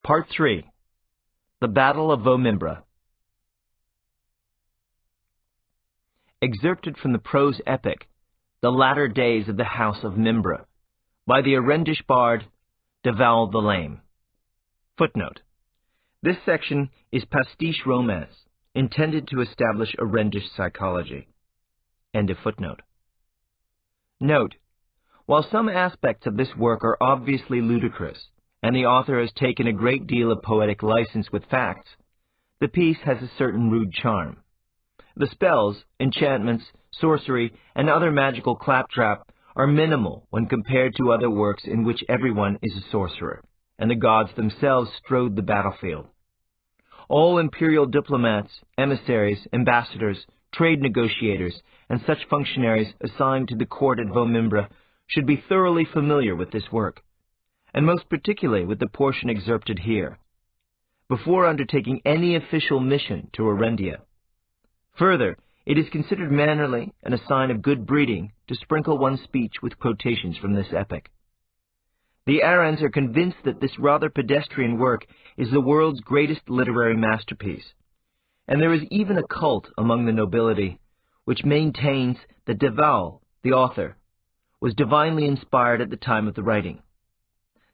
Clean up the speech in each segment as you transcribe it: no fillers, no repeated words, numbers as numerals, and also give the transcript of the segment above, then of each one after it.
Part 3. The Battle of Vo Mimbre. Excerpted from the prose epic, The Latter Days of the House of Mimbre, by the Arendish bard, Deval the Lame. Footnote. This section is pastiche romance, intended to establish Arendish psychology. End of footnote. Note, while some aspects of this work are obviously ludicrous, and the author has taken a great deal of poetic license with facts, the piece has a certain rude charm. The spells, enchantments, sorcery, and other magical claptrap are minimal when compared to other works in which everyone is a sorcerer, and the gods themselves strode the battlefield. All imperial diplomats, emissaries, ambassadors, trade negotiators, and such functionaries assigned to the court at Vo Mimbre should be thoroughly familiar with this work, and most particularly with the portion excerpted here, before undertaking any official mission to Arendia. Further, it is considered mannerly and a sign of good breeding to sprinkle one's speech with quotations from this epic. The Arends are convinced that this rather pedestrian work is the world's greatest literary masterpiece, and there is even a cult among the nobility which maintains that Deval, the author, was divinely inspired at the time of the writing.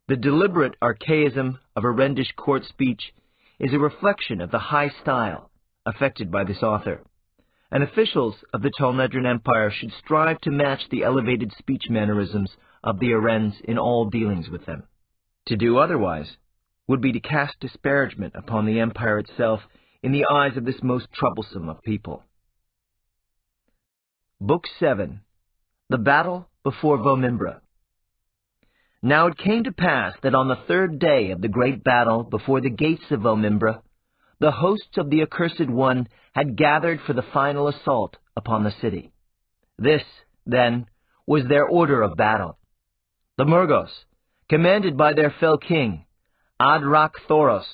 The deliberate archaism of Arendish court speech is a reflection of the high style affected by this author, and officials of the Tolnedran Empire should strive to match the elevated speech mannerisms of the Arends in all dealings with them. To do otherwise would be to cast disparagement upon the empire itself in the eyes of this most troublesome of people. Book 7. The Battle before Vo Mimbre. Now it came to pass that on the third day of the great battle before the gates of Vo Mimbre, the hosts of the Accursed One had gathered for the final assault upon the city. This, then, was their order of battle. The Murgos, commanded by their fell king, Adrak Thoros,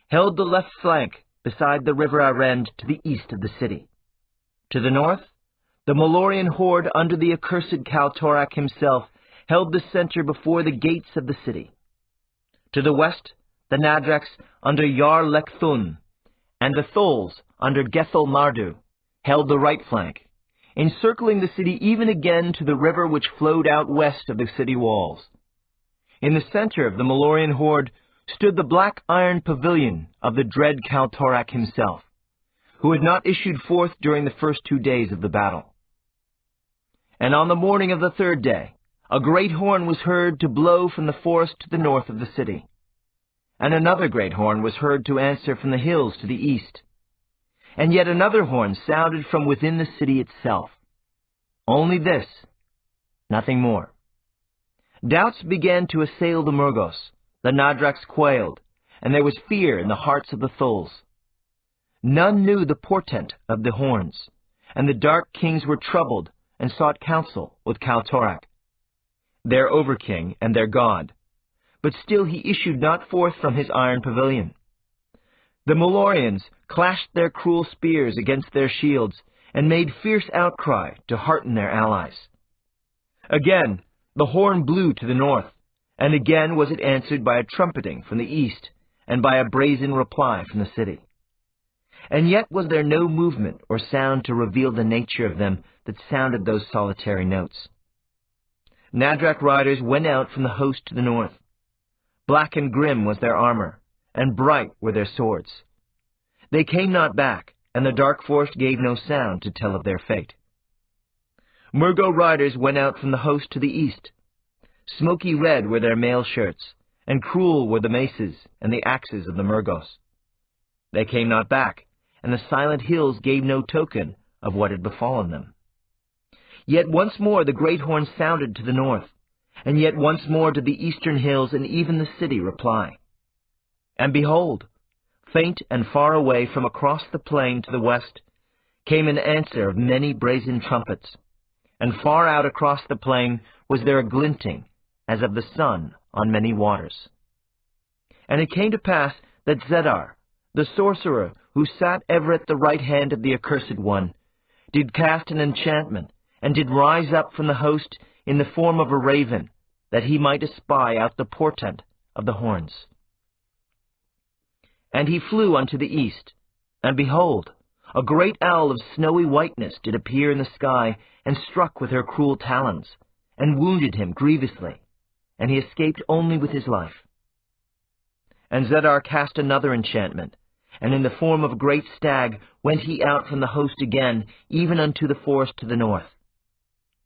held the left flank beside the river Arend to the east of the city. To the north, the Malloreon horde under the accursed Kaltorak himself held the center before the gates of the city. To the west, the Nadraks under Yar Lekthun and the Thols under Gethel Mardu held the right flank, encircling the city even again to the river which flowed out west of the city walls. In the center of the Malloreon horde stood the black iron pavilion of the dread Kaltorak himself, who had not issued forth during the first 2 days of the battle. And on the morning of the third day, a great horn was heard to blow from the forest to the north of the city, and another great horn was heard to answer from the hills to the east, and yet another horn sounded from within the city itself. Only this, nothing more. Doubts began to assail the Murgos, the Nadraks quailed, and there was fear in the hearts of the Thols. None knew the portent of the horns, and the dark kings were troubled and sought counsel with Kaltorak, their overking and their god, but still he issued not forth from his iron pavilion. The Malloreons clashed their cruel spears against their shields and made fierce outcry to hearten their allies. Again the horn blew to the north, and again was it answered by a trumpeting from the east and by a brazen reply from the city. And yet was there no movement or sound to reveal the nature of them that sounded those solitary notes. Nadrak riders went out from the host to the north. Black and grim was their armor, and bright were their swords. They came not back, and the dark forest gave no sound to tell of their fate. Murgo riders went out from the host to the east. Smoky red were their mail shirts, and cruel were the maces and the axes of the Murgos. They came not back, and the silent hills gave no token of what had befallen them. Yet once more the great horn sounded to the north, and yet once more did the eastern hills and even the city reply. And behold, faint and far away from across the plain to the west came an answer of many brazen trumpets, and far out across the plain was there a glinting as of the sun on many waters. And it came to pass that Zedar, the sorcerer who sat ever at the right hand of the Accursed One, did cast an enchantment, and did rise up from the host in the form of a raven, that he might espy out the portent of the horns. And he flew unto the east, and behold, a great owl of snowy whiteness did appear in the sky, and struck with her cruel talons, and wounded him grievously, and he escaped only with his life. And Zedar cast another enchantment, and in the form of a great stag went he out from the host again, even unto the forest to the north.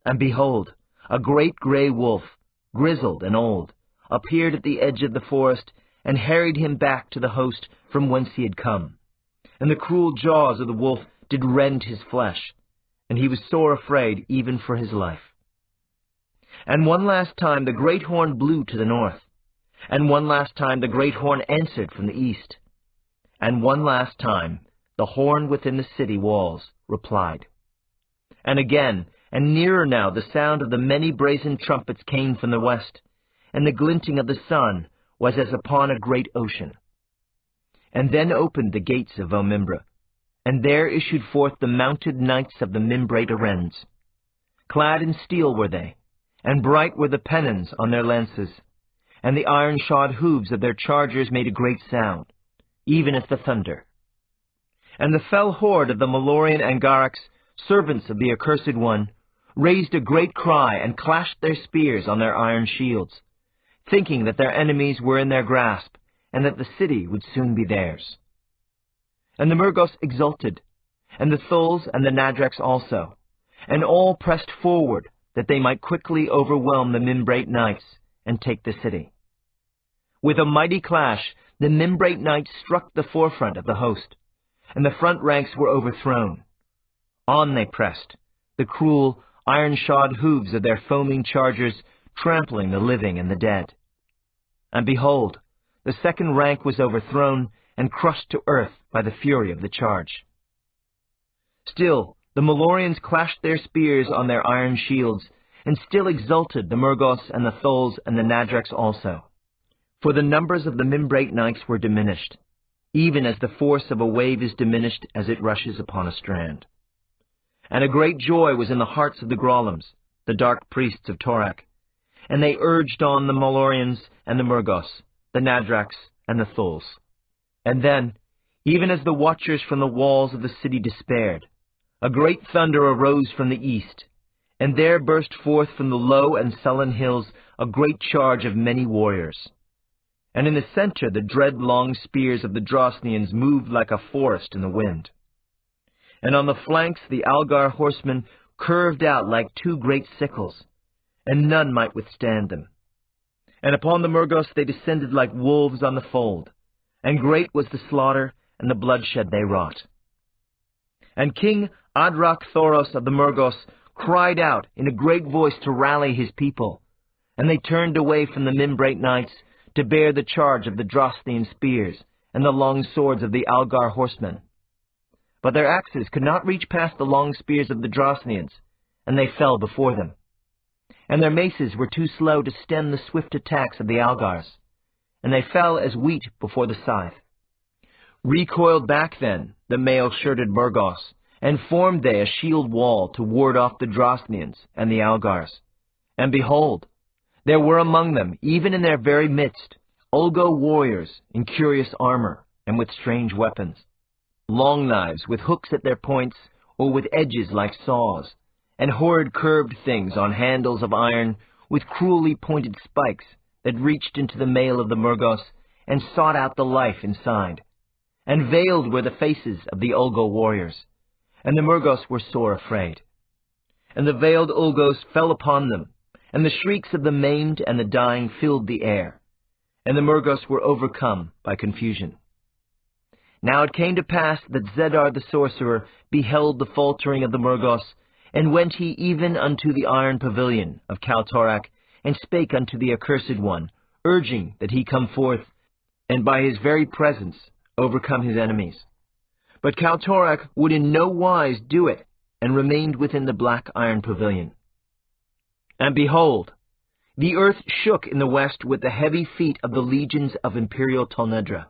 And behold, a great grey wolf, grizzled and old, appeared at the edge of the forest, and harried him back to the host from whence he had come. And the cruel jaws of the wolf did rend his flesh, and he was sore afraid even for his life. And one last time the great horn blew to the north, and one last time the great horn answered from the east, and one last time the horn within the city walls replied. And again, and nearer now, the sound of the many brazen trumpets came from the west, and the glinting of the sun was as upon a great ocean. And then opened the gates of Vo Mimbre, and there issued forth the mounted knights of the Mimbrate Arends. Clad in steel were they, and bright were the pennons on their lances, and the iron-shod hooves of their chargers made a great sound, even as the thunder. And the fell horde of the Malloreon Angarax, servants of the Accursed One, raised a great cry and clashed their spears on their iron shields, thinking that their enemies were in their grasp, and that the city would soon be theirs. And the Murgos exulted, and the Thuls and the Nadrax also, and all pressed forward that they might quickly overwhelm the Mimbrate knights and take the city. With a mighty clash, the Mimbrate knights struck the forefront of the host, and the front ranks were overthrown. On they pressed, the cruel, iron-shod hooves of their foaming chargers trampling the living and the dead. And behold, the second rank was overthrown and crushed to earth by the fury of the charge. Still, the Malloreons clashed their spears on their iron shields, and still exulted the Murgos and the Thuls and the Nadrax also. For the numbers of the Mimbrate knights were diminished, even as the force of a wave is diminished as it rushes upon a strand. And a great joy was in the hearts of the Grolams, the dark priests of Torak, and they urged on the Malloreons and the Murgos, the Nadrax and the Thuls. And then, even as the watchers from the walls of the city despaired, a great thunder arose from the east, and there burst forth from the low and sullen hills a great charge of many warriors. And in the center the dread long spears of the Drosnians moved like a forest in the wind. And on the flanks the Algar horsemen curved out like two great sickles, and none might withstand them. And upon the Murgos they descended like wolves on the fold, and great was the slaughter and the bloodshed they wrought. And King Adrak Thoros of the Murgos cried out in a great voice to rally his people, and they turned away from the Mimbrate knights to bear the charge of the Drosnian spears and the long swords of the Algar horsemen. But their axes could not reach past the long spears of the Drosnians, and they fell before them. And their maces were too slow to stem the swift attacks of the Algars, and they fell as wheat before the scythe. Recoiled back then the mail-shirted Murgos, and formed they a shield wall to ward off the Drosnians and the Algars. And behold, there were among them, even in their very midst, Ulgo warriors in curious armor and with strange weapons, long knives with hooks at their points or with edges like saws, and horrid curved things on handles of iron with cruelly pointed spikes that reached into the mail of the Murgos and sought out the life inside. And veiled were the faces of the Ulgo warriors, and the Murgos were sore afraid. And the veiled Ulgos fell upon them, and the shrieks of the maimed and the dying filled the air, and the Murgos were overcome by confusion. Now it came to pass that Zedar the sorcerer beheld the faltering of the Murgos, and went he even unto the iron pavilion of Kaltorak, and spake unto the Accursed One, urging that he come forth, and by his very presence overcome his enemies. But Kaltorak would in no wise do it, and remained within the black iron pavilion. And behold, the earth shook in the west with the heavy feet of the legions of Imperial Tolnedra.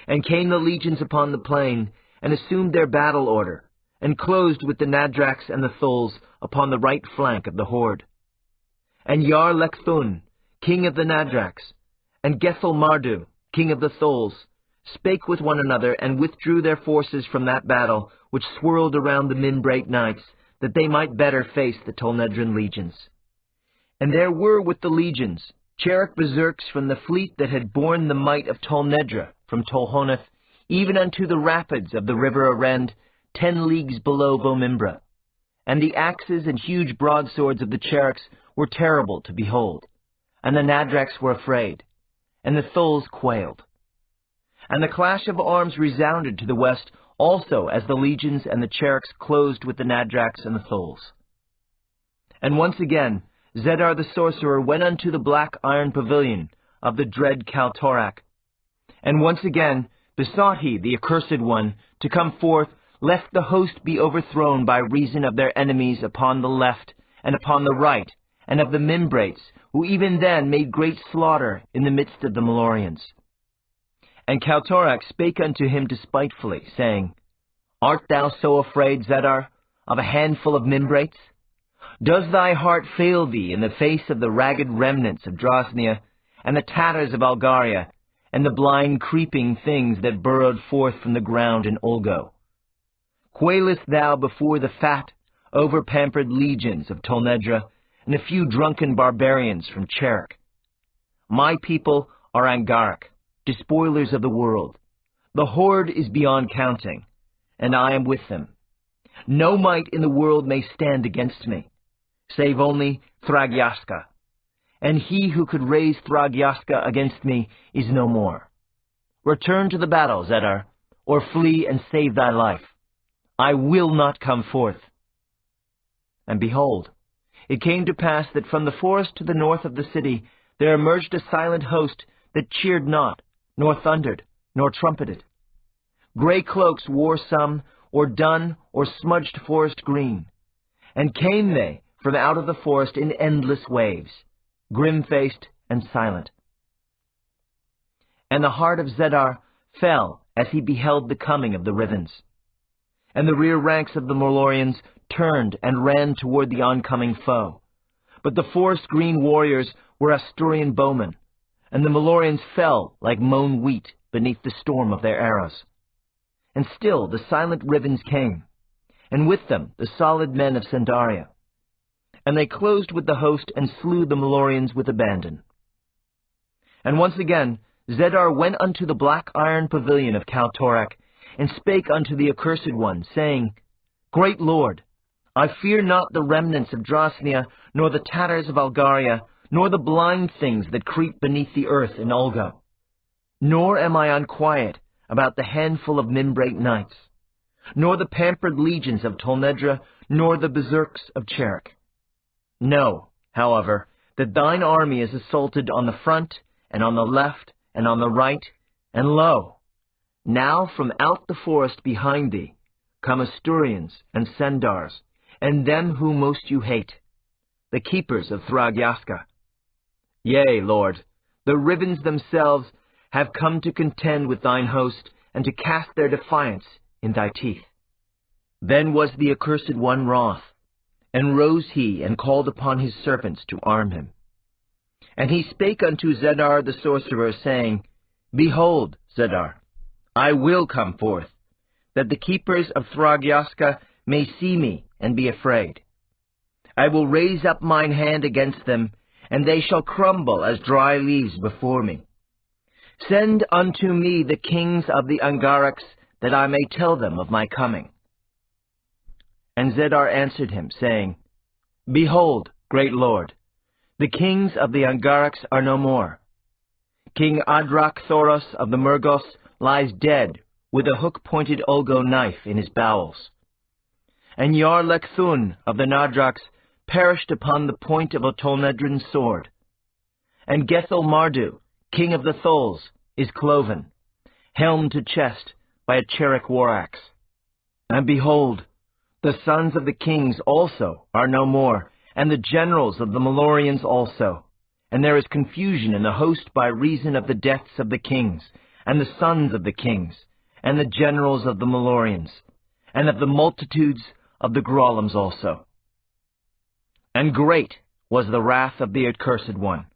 And came the legions upon the plain, and assumed their battle order, and closed with the Nadrax and the Thuls upon the right flank of the horde. And Yar Lekthun, king of the Nadrax, and Gethel Mardu, king of the Thuls, spake with one another, and withdrew their forces from that battle which swirled around the Mimbrate knights, that they might better face the Tolnedran legions. And there were with the legions Cherrick berserks from the fleet that had borne the might of Tolnedra from Tolhoneth, even unto the rapids of the river Arend, 10 leagues below Vo Mimbre. And the axes and huge broadswords of the Cherricks were terrible to behold, and the Nadraks were afraid, and the Thuls quailed. And the clash of arms resounded to the west also, as the legions and the Cherricks closed with the Nadraks and the Thuls. And once again Zedar the sorcerer went unto the black iron pavilion of the dread Kaltorak, and once again besought he the accursed one to come forth, lest the host be overthrown by reason of their enemies upon the left and upon the right, and of the Mimbrates, who even then made great slaughter in the midst of the Malloreons. And Kaltorak spake unto him despitefully, saying, Art thou so afraid, Zedar, of a handful of Mimbrates? Does thy heart fail thee in the face of the ragged remnants of Drosnia, and the tatters of Algaria, and the blind creeping things that burrowed forth from the ground in Olgo? Quailest thou before the fat, over-pampered legions of Tolnedra, and a few drunken barbarians from Cherrick? My people are Angaric, despoilers of the world. The horde is beyond counting, and I am with them. No might in the world may stand against me, save only Thragyaska, and he who could raise Thragyaska against me is no more. Return to the battle, Zedar, or flee and save thy life. I will not come forth. And behold, it came to pass that from the forest to the north of the city there emerged a silent host that cheered not, nor thundered, nor trumpeted. Grey cloaks wore some, or dun, or smudged forest green. And came they from out of the forest in endless waves, grim-faced and silent. And the heart of Zedar fell as he beheld the coming of the Rivans. And the rear ranks of the Malloreons turned and ran toward the oncoming foe. But the forest-green warriors were Asturian bowmen, and the Malloreons fell like mown wheat beneath the storm of their arrows. And still the silent Rivans came, and with them the solid men of Sendaria. And they closed with the host and slew the Malloreons with abandon. And once again Zedar went unto the black iron pavilion of Kaltorak, and spake unto the accursed one, saying, Great Lord, I fear not the remnants of Drosnia, nor the tatters of Algaria, nor the blind things that creep beneath the earth in Olgo. Nor am I unquiet about the handful of Mimbrate knights, nor the pampered legions of Tolnedra, nor the berserks of Cherrick. Know, however, that thine army is assaulted on the front, and on the left, and on the right, and lo, now from out the forest behind thee come Asturians and Sendars, and them whom most you hate, the keepers of Thragyaska. Yea, Lord, the Rivans themselves have come to contend with thine host, and to cast their defiance in thy teeth. Then was the accursed one wroth, and rose he and called upon his servants to arm him. And he spake unto Zedar the sorcerer, saying, Behold, Zedar, I will come forth, that the keepers of Thragyaska may see me and be afraid. I will raise up mine hand against them, and they shall crumble as dry leaves before me. Send unto me the kings of the Angarics, that I may tell them of my coming. And Zedar answered him, saying, Behold, great Lord, the kings of the Angarics are no more. King Adrak Thoros of the Murgos lies dead with a hook-pointed Olgo knife in his bowels. And Yarlek Thun of the Nadraks perished upon the point of a Tolnedran sword. And Gethel Mardu, king of the Thuls, is cloven, helm to chest, by a Cherrick war-axe. And behold, the sons of the kings also are no more, and the generals of the Malloreons also. And there is confusion in the host by reason of the deaths of the kings, and the sons of the kings, and the generals of the Malloreons, and of the multitudes of the Grolums also. And great was the wrath of the accursed one,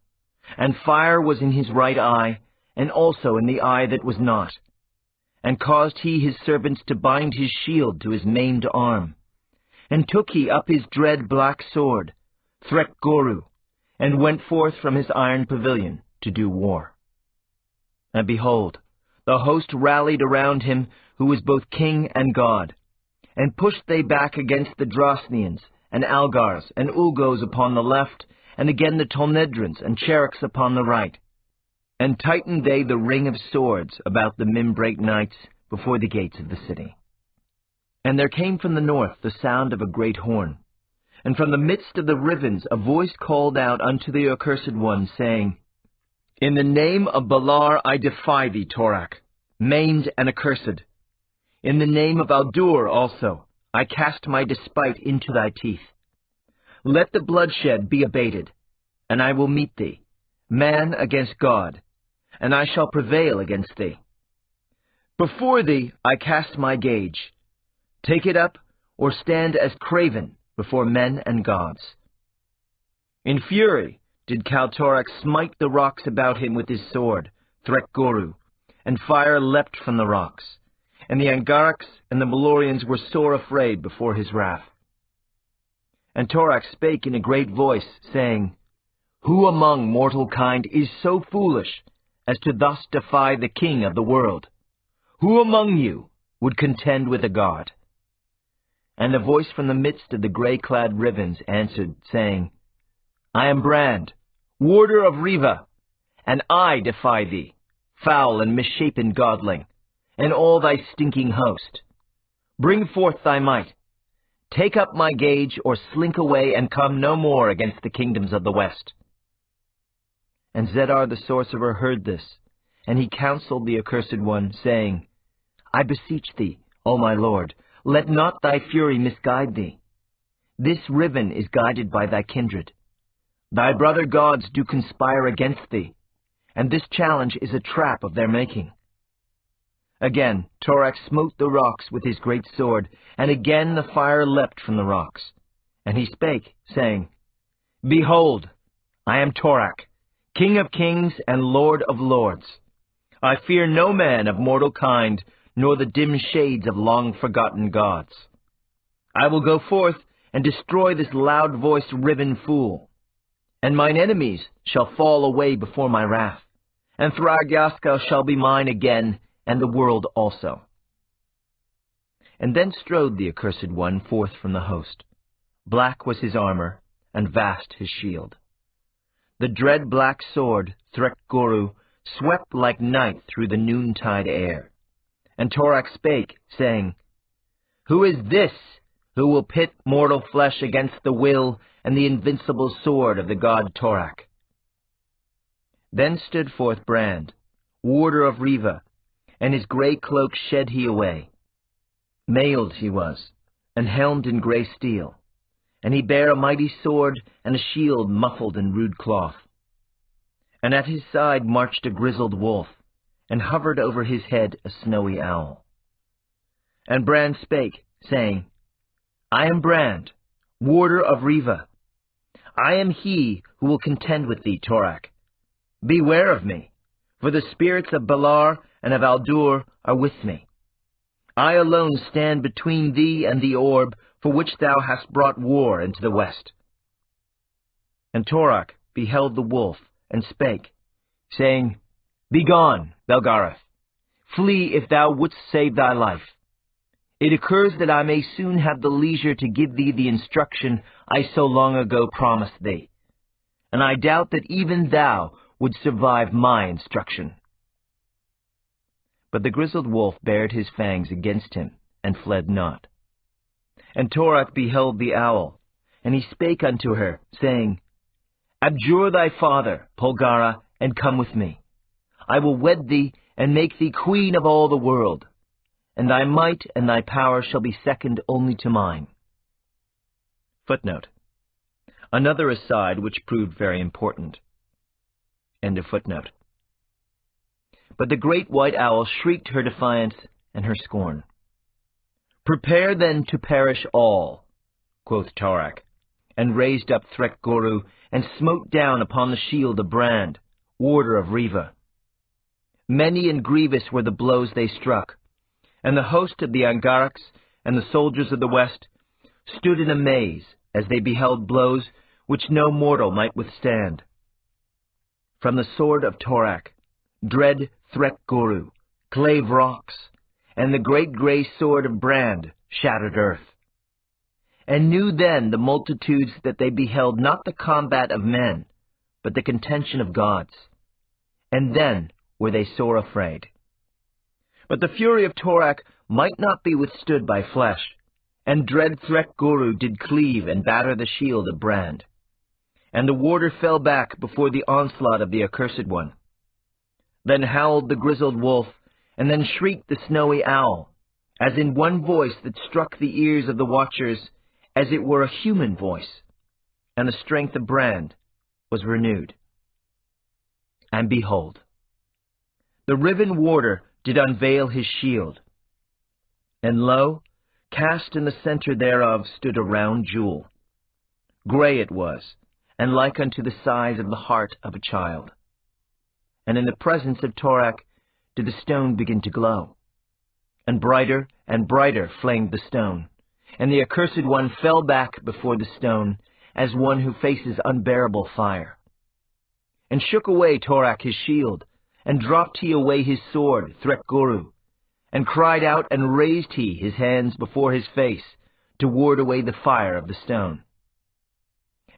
and fire was in his right eye, and also in the eye that was not, and caused he his servants to bind his shield to his maimed arm. And took he up his dread black sword, Threkgoru, and went forth from his iron pavilion to do war. And behold, the host rallied around him, who was both king and god, and pushed they back against the Drosnians, and Algars, and Ulgos upon the left, and again the Tolnedrans and Cheriks upon the right. And tightened they the ring of swords about the Mimbrate knights before the gates of the city. And there came from the north the sound of a great horn, and from the midst of the Rivens a voice called out unto the Accursed One, saying, In the name of Balar I defy thee, Torak, maimed and accursed. In the name of Aldur also I cast my despite into thy teeth. Let the bloodshed be abated, and I will meet thee, man against God, and I shall prevail against thee. Before thee I cast my gage. Take it up, or stand as craven before men and gods. In fury did Kaltorak smite the rocks about him with his sword, Threkgoru, and fire leapt from the rocks, and the Angaraks and the Malloreons were sore afraid before his wrath. And Torak spake in a great voice, saying, Who among mortal kind is so foolish as to thus defy the king of the world? Who among you would contend with a god? And a voice from the midst of the grey-clad Rivens answered, saying, I am Brand, warder of Riva, and I defy thee, foul and misshapen godling, and all thy stinking host. Bring forth thy might. Take up my gage, or slink away, and come no more against the kingdoms of the west. And Zedar the sorcerer heard this, and he counselled the Accursed One, saying, I beseech thee, O my lord, let not thy fury misguide thee. This Riven is guided by thy kindred. Thy brother gods do conspire against thee, and this challenge is a trap of their making. Again Torak smote the rocks with his great sword, and again the fire leapt from the rocks. And he spake, saying, Behold, I am Torak, King of kings and Lord of lords. I fear no man of mortal kind, nor the dim shades of long-forgotten gods. I will go forth and destroy this loud-voiced Riven fool, and mine enemies shall fall away before my wrath, and Thragyaska shall be mine again, and the world also. And then strode the Accursed One forth from the host. Black was his armor, and vast his shield. The dread black sword, Threkgoru, swept like night through the noontide air. And Torak spake, saying, Who is this who will pit mortal flesh against the will and the invincible sword of the god Torak? Then stood forth Brand, warder of Riva, and his grey cloak shed he away. Mailed he was, and helmed in grey steel, and he bare a mighty sword and a shield muffled in rude cloth. And at his side marched a grizzled wolf, and hovered over his head a snowy owl. And Brand spake, saying, I am Brand, warder of Riva. I am he who will contend with thee, Torak. Beware of me, for the spirits of Balar and of Aldur are with me. I alone stand between thee and the orb for which thou hast brought war into the west. And Torak beheld the wolf, and spake, saying, Begone, Belgariad, flee if thou wouldst save thy life. It occurs that I may soon have the leisure to give thee the instruction I so long ago promised thee, and I doubt that even thou would survive my instruction. But the grizzled wolf bared his fangs against him, and fled not. And Torak beheld the owl, and he spake unto her, saying, Abjure thy father, Polgara, and come with me. I will wed thee, and make thee queen of all the world, and thy might and thy power shall be second only to mine. Footnote. Another aside which proved very important. End of footnote. But the great white owl shrieked her defiance and her scorn. Prepare then to perish all, quoth Torak, and raised up Threkgoru, and smote down upon the shield of Brand, warder of Riva. Many and grievous were the blows they struck, And the host of the Angarax and the soldiers of the west stood in amaze as they beheld blows which no mortal might withstand. From the sword of Torak, dread Threck-Guru, clave rocks, and the great grey sword of Brand shattered earth. And knew then the multitudes that they beheld not the combat of men, but the contention of gods. And then were they sore afraid. But the fury of Torak might not be withstood by flesh, and dread Threck-Guru did cleave and batter the shield of Brand. And the warder fell back before the onslaught of the accursed one. Then howled the grizzled wolf, and then shrieked the snowy owl, as in one voice that struck the ears of the watchers, as it were a human voice, and the strength of Brand was renewed. And behold, the Rivan warder did unveil his shield, and lo, cast in the centre thereof stood a round jewel. Grey it was, and like unto the size of the heart of a child. And in the presence of Torak did the stone begin to glow. And brighter flamed the stone, and the accursed one fell back before the stone, as one who faces unbearable fire. And shook away Torak his shield, and dropped he away his sword, Threck-Guru, and cried out, and raised he his hands before his face, to ward away the fire of the stone.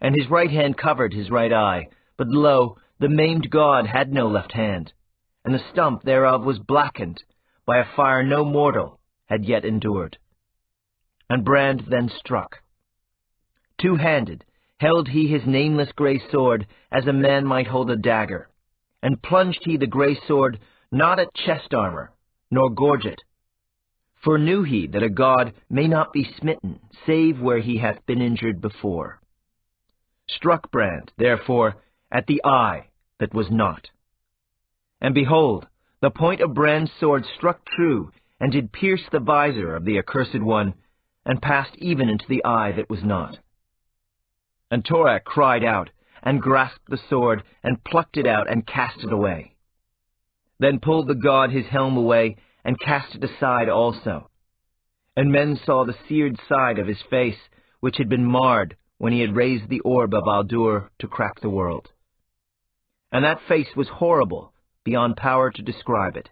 And his right hand covered his right eye, but lo, the maimed god had no left hand, and the stump thereof was blackened by a fire no mortal had yet endured. And Brand then struck. Two-handed held he his nameless grey sword, as a man might hold a dagger, and plunged he the grey sword not at chest armour, nor gorget. For knew he that a god may not be smitten, save where he hath been injured before. Struck Brand, therefore, at the eye that was not. And behold, the point of Brand's sword struck true, and did pierce the visor of the accursed one, and passed even into the eye that was not. And Torak cried out, and grasped the sword, and plucked it out, and cast it away. Then pulled the god his helm away, and cast it aside also. And men saw the seared side of his face, which had been marred when he had raised the orb of Aldur to crack the world. And that face was horrible, beyond power to describe it.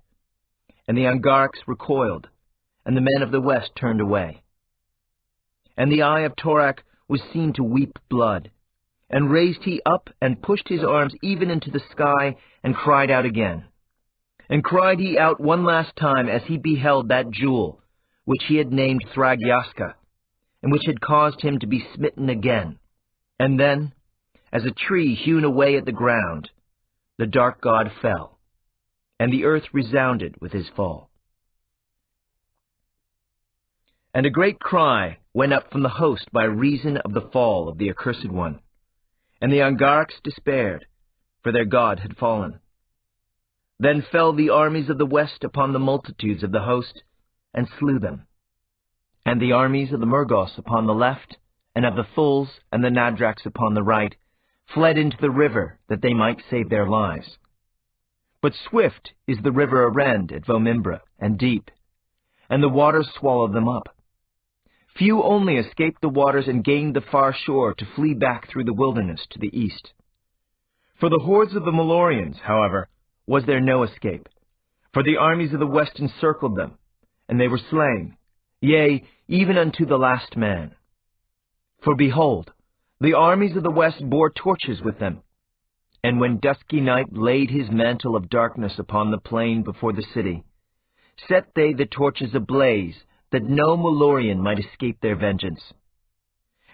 And the Angarax recoiled, and the men of the west turned away. And the eye of Torak was seen to weep blood, and raised he up, and pushed his arms even into the sky, and cried out again. And cried he out one last time as he beheld that jewel, which he had named Thragyaska, and which had caused him to be smitten again. And then, as a tree hewn away at the ground, the dark god fell, and the earth resounded with his fall. And a great cry went up from the host by reason of the fall of the accursed one, and the Angarax despaired, for their god had fallen. Then fell the armies of the west upon the multitudes of the host, and slew them. And the armies of the Murgos upon the left, and of the Thuls and the Nadrax upon the right, fled into the river, that they might save their lives. But swift is the river Arend at Vo Mimbre, and deep, and the waters swallowed them up. Few only escaped the waters and gained the far shore to flee back through the wilderness to the east. For the hordes of the Malloreons, however, was there no escape, for the armies of the west encircled them, and they were slain, yea, even unto the last man. For behold, the armies of the west bore torches with them, and when dusky night laid his mantle of darkness upon the plain before the city, set they the torches ablaze, that no Malloreon might escape their vengeance.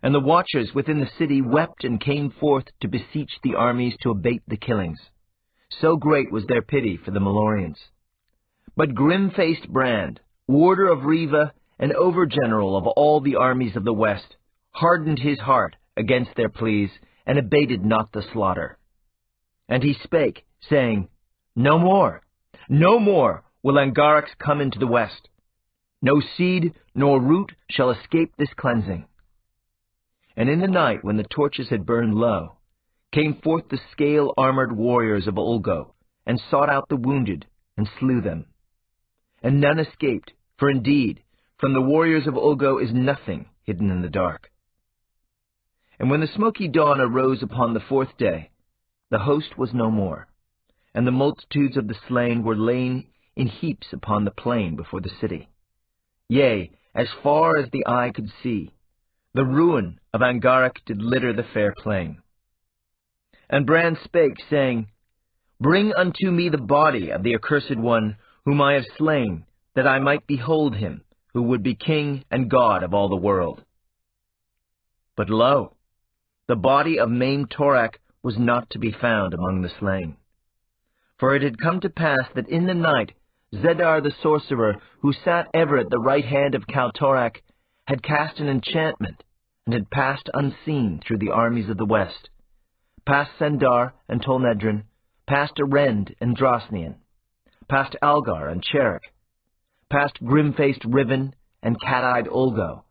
And the watchers within the city wept and came forth to beseech the armies to abate the killings. So great was their pity for the Malloreons. But grim-faced Brand, warder of Riva and over-general of all the armies of the west, hardened his heart against their pleas, and abated not the slaughter. And he spake, saying, No more will Angarax come into the west. No seed nor root shall escape this cleansing. And in the night, when the torches had burned low, came forth the scale-armored warriors of Ulgo, and sought out the wounded, and slew them. And none escaped, For indeed, from the warriors of Ulgo is nothing hidden in the dark. And when the smoky dawn arose upon the fourth day, the host was no more, and the multitudes of the slain were lain in heaps upon the plain before the city. Yea, as far as the eye could see, the ruin of Angarach did litter the fair plain. And Bran spake, saying, Bring unto me the body of the accursed one whom I have slain, that I might behold him, who would be king and god of all the world. But lo, the body of maimed Torak was not to be found among the slain. For it had come to pass that in the night Zedar the sorcerer, who sat ever at the right hand of Cal Torak, had cast an enchantment, and had passed unseen through the armies of the west, past Sendar and Tolnedrin, past Arend and Drosnian, past Algar and Cherek, past grim-faced Rivan and cat-eyed Ulgo,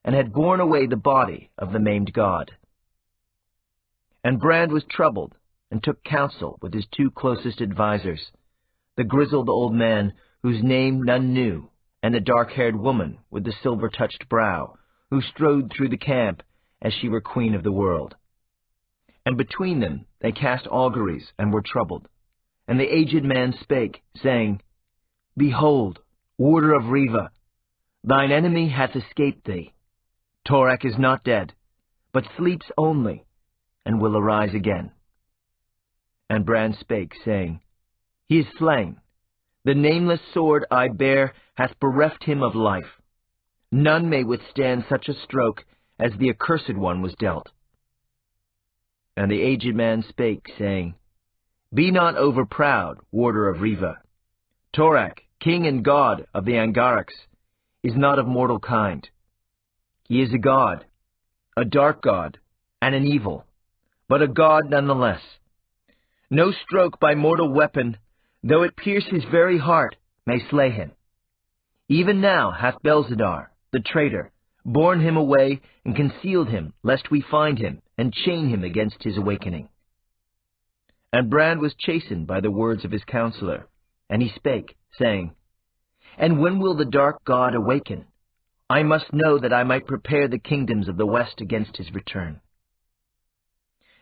and had borne away the body of the maimed god. And Brand was troubled, and took counsel with his two closest advisers, the grizzled old man whose name none knew, and the dark-haired woman with the silver-touched brow, who strode through the camp as she were queen of the world. And between them they cast auguries and were troubled. And the aged man spake, saying, Behold, warder of Riva, thine enemy hath escaped thee. Torak is not dead, but sleeps only, and will arise again. And Bran spake, saying, He is slain. The nameless sword I bear hath bereft him of life. None may withstand such a stroke as the accursed one was dealt. And the aged man spake, saying, Be not over-proud, warder of Riva. Torak, king and god of the Angarachs, is not of mortal kind. He is a god, a dark god, and an evil, but a god nonetheless. No stroke by mortal weapon, though it pierce his very heart, may slay him. Even now hath Belzadar, the traitor, borne him away and concealed him, lest we find him and chain him against his awakening. And Bran was chastened by the words of his counselor, and he spake, saying, And when will the dark god awaken? I must know that I might prepare the kingdoms of the west against his return.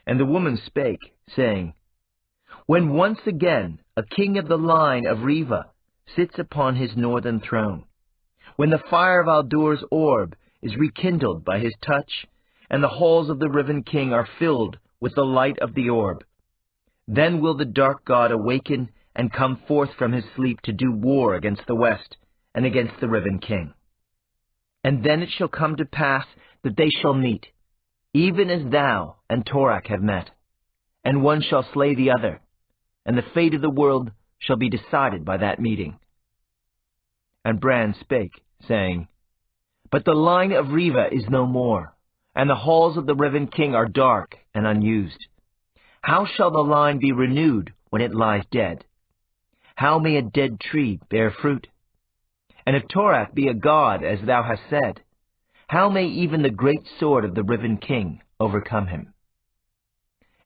And the woman spake, saying, When once again a king of the line of Riva sits upon his northern throne, when the fire of Aldur's orb is rekindled by his touch, and the halls of the Riven King are filled with the light of the orb, then will the dark god awaken and come forth from his sleep to do war against the west and against the Riven King. And then it shall come to pass that they shall meet, even as thou and Torak have met, and one shall slay the other, and the fate of the world shall be decided by that meeting. And Bran spake, saying, But the line of Riva is no more, and the halls of the Riven King are dark and unused. How shall the line be renewed when it lies dead? How may a dead tree bear fruit? And if Torak be a god, as thou hast said, how may even the great sword of the Riven King overcome him?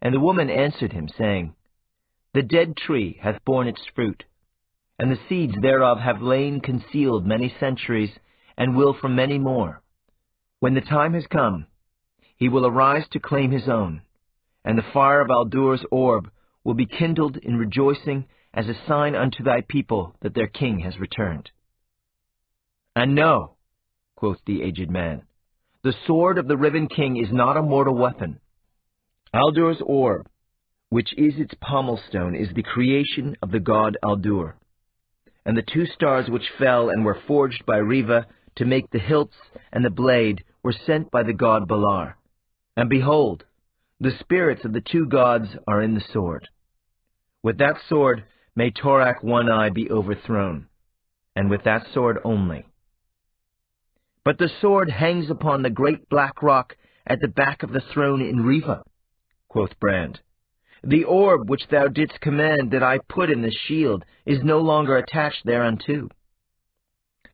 And the woman answered him, saying, The dead tree hath borne its fruit, and the seeds thereof have lain concealed many centuries, and will for many more. When the time has come, he will arise to claim his own, and the fire of Aldur's orb will be kindled in rejoicing as a sign unto thy people that their king has returned. And know, quoth the aged man, the sword of the Riven King is not a mortal weapon. Aldur's orb, which is its pommel stone, is the creation of the god Aldur. And the two stars which fell and were forged by Riva to make the hilts and the blade were sent by the god Balar. And behold, the spirits of the two gods are in the sword. With that sword may Torak One-Eye be overthrown, and with that sword only. But the sword hangs upon the great black rock at the back of the throne in Riva, quoth Brand. The orb which thou didst command that I put in the shield is no longer attached thereunto.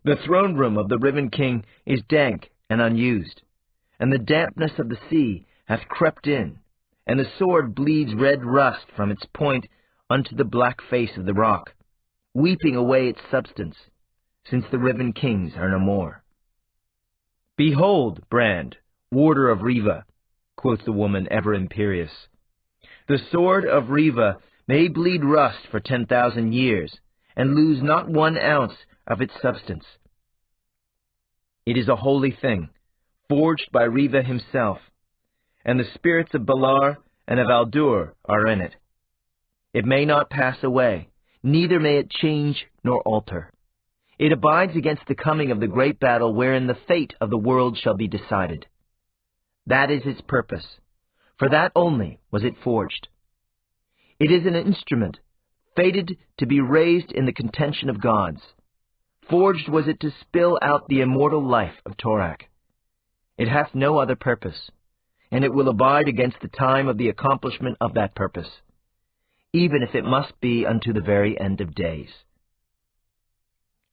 The throne room of the Riven King is dank and unused, and the dampness of the sea hath crept in, and the sword bleeds red rust from its point unto the black face of the rock, weeping away its substance, since the Rivan kings are no more. "Behold, Brand, warder of Riva," quoth the woman ever imperious. "The sword of Riva may bleed rust for 10,000 years, and lose not 1 ounce of its substance. It is a holy thing, forged by Riva himself, and the spirits of Balar and of Aldur are in it. It may not pass away, neither may it change nor alter. It abides against the coming of the great battle wherein the fate of the world shall be decided. That is its purpose. For that only was it forged. It is an instrument, fated to be raised in the contention of gods. Forged was it to spill out the immortal life of Torak. It hath no other purpose, and it will abide against the time of the accomplishment of that purpose, even if it must be unto the very end of days."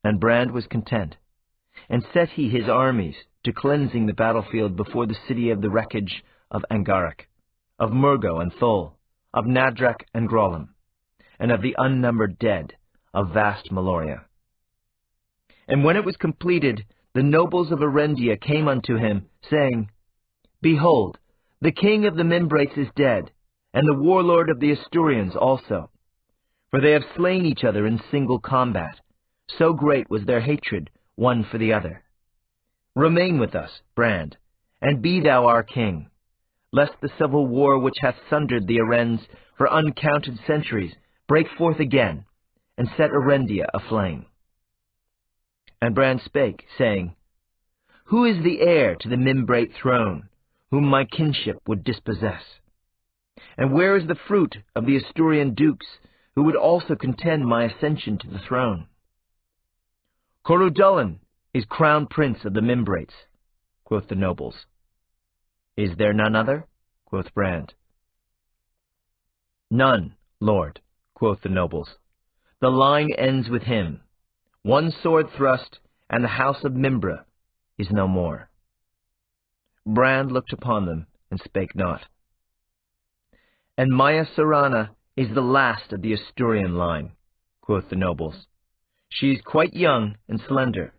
And Brand was content, and set he his armies to cleansing the battlefield before the city of the wreckage of Angarak, of Murgo and Thol, of Nadrak and Grolim, and of the unnumbered dead of vast Malloreon. And when it was completed, the nobles of Erendia came unto him, saying, "Behold, the king of the Mimbrates is dead, and the warlord of the Asturians also. For they have slain each other in single combat. So great was their hatred one for the other. Remain with us, Brand, and be thou our king, lest the civil war which hath sundered the Arens for uncounted centuries break forth again, and set Erendia aflame." And Brand spake, saying, "Who is the heir to the Mimbrate throne, whom my kinship would dispossess? And where is the fruit of the Asturian dukes, who would also contend my ascension to the throne?" "Corudullan is crown prince of the Mimbrates," quoth the nobles. "Is there none other?" quoth Brand. "None, lord," quoth the nobles. "The line ends with him. 1 sword thrust, and the house of Mimbre is no more." Brand looked upon them, and spake not. "And Maya Sarana is the last of the Asturian line," quoth the nobles. "She is quite young and slender.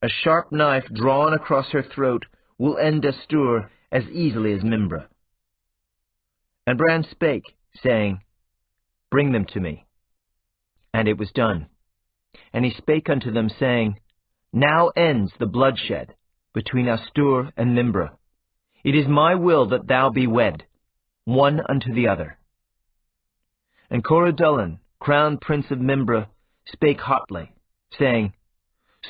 A sharp knife drawn across her throat will end Astur as easily as Mimbre." And Brand spake, saying, "Bring them to me." And it was done. And he spake unto them, saying, "Now ends the bloodshed between Astur and Mimbre. It is my will that thou be wed, one unto the other." And Corudullan, crown prince of Mimbre, spake hotly, saying,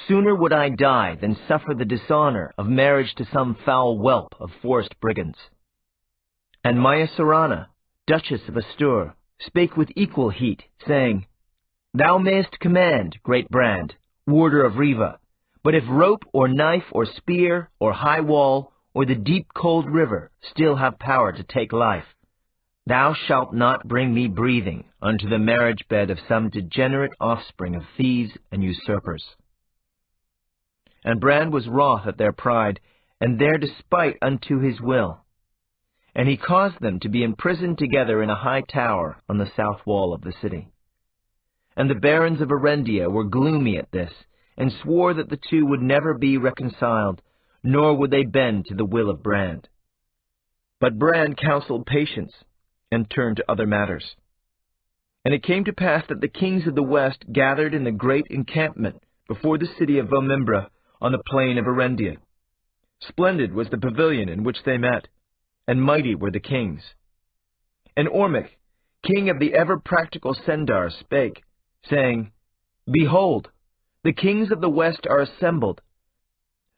"Sooner would I die than suffer the dishonor of marriage to some foul whelp of forest brigands." And Maya Sarana, Duchess of Astur, spake with equal heat, saying, "Thou mayest command, great Brand, warder of Riva, but if rope or knife or spear or high wall or the deep cold river still have power to take life, thou shalt not bring me breathing unto the marriage bed of some degenerate offspring of thieves and usurpers." And Brand was wroth at their pride, and their despite unto his will. And he caused them to be imprisoned together in a high tower on the south wall of the city. And the barons of Erendia were gloomy at this, and swore that the two would never be reconciled, nor would they bend to the will of Brand. But Brand counselled patience, and turned to other matters. And it came to pass that the kings of the west gathered in the great encampment before the city of Vo Mimbre on the plain of Erendia. Splendid was the pavilion in which they met, and mighty were the kings. And Ormic, king of the ever-practical Sendar, spake, saying, "Behold, the kings of the west are assembled.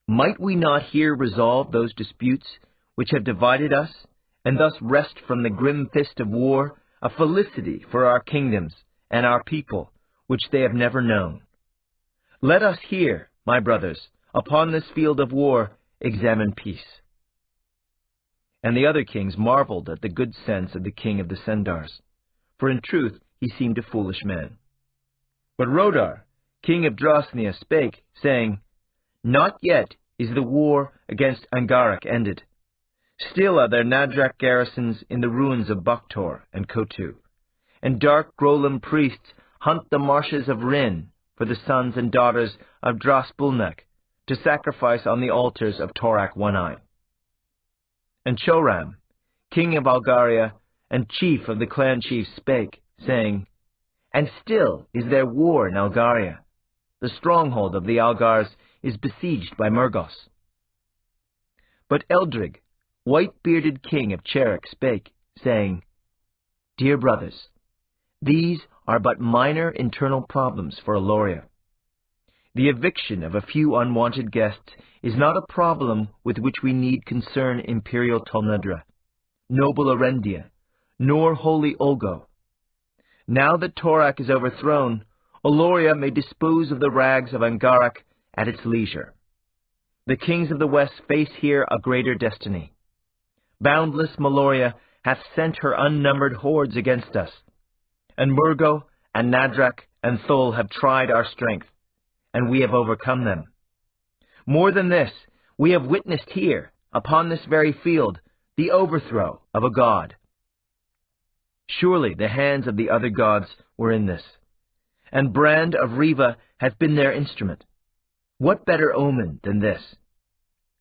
Might we not here resolve those disputes which have divided us, and thus wrest from the grim fist of war a felicity for our kingdoms and our people, which they have never known? Let us here, my brothers, upon this field of war, examine peace." And the other kings marveled at the good sense of the king of the Sendars, for in truth he seemed a foolish man. But Rodar, king of Drosnia, spake, saying, "Not yet is the war against Angarak ended. Still are there Nadrak garrisons in the ruins of Boktor and Kotu, and dark Grolim priests hunt the marshes of Rin, for the sons and daughters of Drasbulnek to sacrifice on the altars of Torak One-Eye. And Choram, king of Belgariad and chief of the clan chiefs, spake, saying, And still is there war in Belgariad. The stronghold of the Algars is besieged by Murgos. But Eldrig, white-bearded king of Cherek, spake, saying, Dear brothers, these are but minor internal problems for Aloria. The eviction of a few unwanted guests is not a problem with which we need concern Imperial Tolnedra, noble Arendia, nor holy Olgo. Now that Torak is overthrown, Aloria may dispose of the rags of Angarak at its leisure. The kings of the west face here a greater destiny. Boundless Malloreon hath sent her unnumbered hordes against us, and Murgo and Nadrak and Thul have tried our strength, and we have overcome them. More than this, we have witnessed here, upon this very field, the overthrow of a god. Surely the hands of the other gods were in this, and Brand of Riva hath been their instrument. What better omen than this?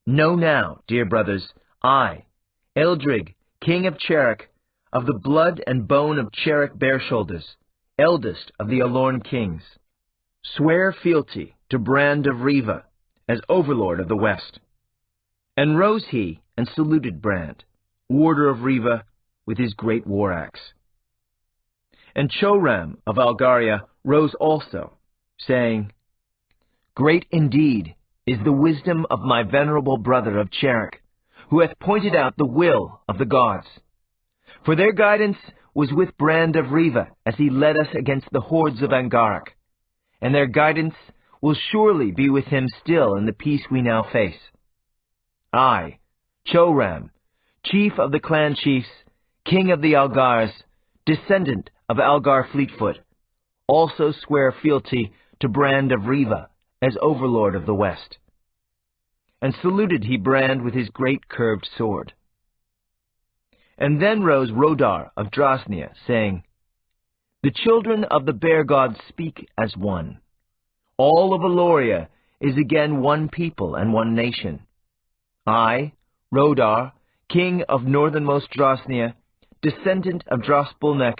Know now, dear brothers, I, Eldrig, king of Cherek, of the blood and bone of Cherek Bareshoulders, eldest of the Alorn kings, swear fealty to Brand of Riva as overlord of the west. And rose he and saluted Brand, warder of Riva, with his great war axe. And Choram of Belgariad rose also, saying, Great indeed is the wisdom of my venerable brother of Cherek, who hath pointed out the will of the gods. For their guidance was with Brand of Riva as he led us against the hordes of Angarak, and their guidance will surely be with him still in the peace we now face. I, Choram, chief of the clan chiefs, king of the Algars, descendant of Algar Fleetfoot, also swear fealty to Brand of Riva as overlord of the west. And saluted he Brand with his great curved sword. And then rose Rodar of Drasnia, saying, The children of the bear gods speak as one. All of Aloria is again one people and one nation. I, Rodar, king of northernmost Drasnia, descendant of Drasbulnek,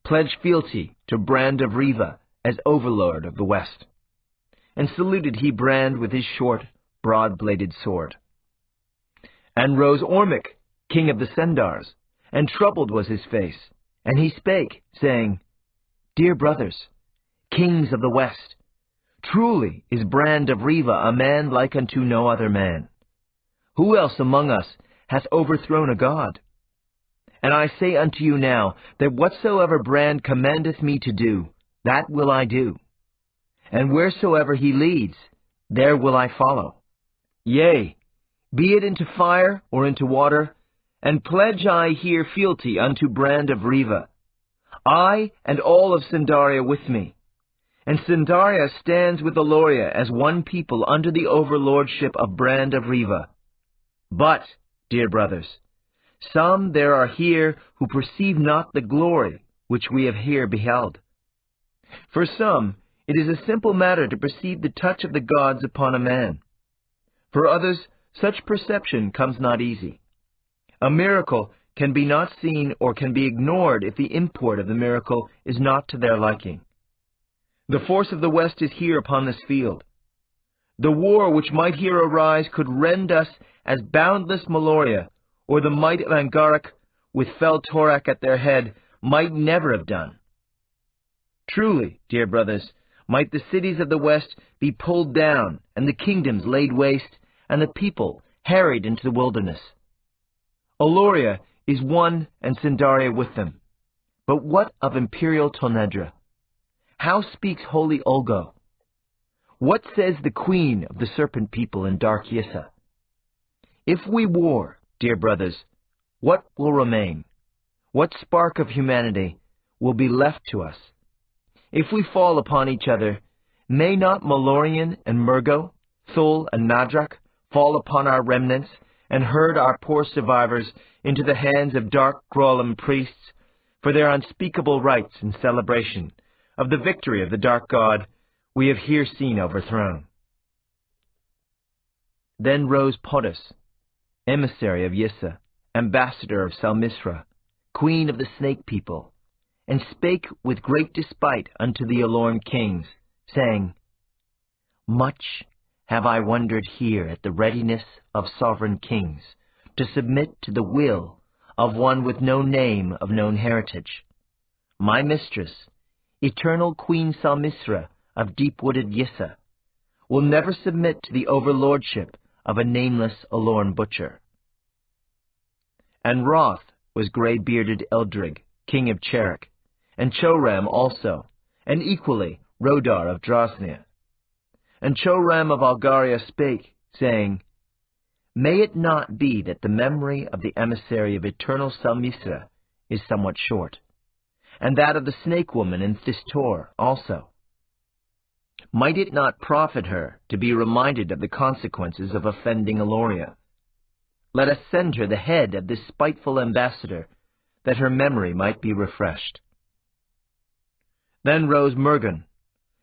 pledge fealty to Brand of Riva as overlord of the west. And saluted he Brand with his short, broad-bladed sword. And rose Ormic, king of the Sendars, and troubled was his face, and he spake, saying, Dear brothers, kings of the west, truly is Brand of Riva a man like unto no other man. Who else among us hath overthrown a god? And I say unto you now, that whatsoever Brand commandeth me to do, that will I do. And wheresoever he leads, there will I follow. Yea, be it into fire or into water, and pledge I here fealty unto Brand of Riva, I and all of Sindaria with me. And Sindaria stands with Aloria as one people under the overlordship of Brand of Riva. But, dear brothers, some there are here who perceive not the glory which we have here beheld. For some, it is a simple matter to perceive the touch of the gods upon a man. For others, such perception comes not easy. A miracle can be not seen or can be ignored if the import of the miracle is not to their liking. The force of the West is here upon this field. The war which might here arise could rend us as boundless Malloreon, or the might of Angarak, with fell Torak at their head, might never have done. Truly, dear brothers, might the cities of the West be pulled down, and the kingdoms laid waste, and the people harried into the wilderness. Aloria is one, and Sindaria with them. But what of Imperial Tolnedra? How speaks holy Olgo? What says the queen of the serpent people in dark Yissa? If we war, dear brothers, what will remain? What spark of humanity will be left to us? If we fall upon each other, may not Malloreon and Murgo, Thul and Nadrak fall upon our remnants and herd our poor survivors into the hands of dark Grolim priests for their unspeakable rites in celebration of the victory of the dark god we have here seen overthrown. Then rose Potus, emissary of Yissa, ambassador of Salmisra, queen of the snake people, and spake with great despite unto the Alorn kings, saying, Much have I wondered here at the readiness of sovereign kings to submit to the will of one with no name of known heritage. My mistress, eternal Queen Salmisra of deep-wooded Yissa, will never submit to the overlordship of a nameless Alorn butcher. And wroth was grey-bearded Eldrig, king of Cherek, and Choram also, and equally Rodar of Drosnia. And Choram of Algaria spake, saying, May it not be that the memory of the emissary of eternal Salmisra is somewhat short, and that of the snake woman in Thistor also? Might it not profit her to be reminded of the consequences of offending Aloria? Let us send her the head of this spiteful ambassador, that her memory might be refreshed. Then rose Murgan,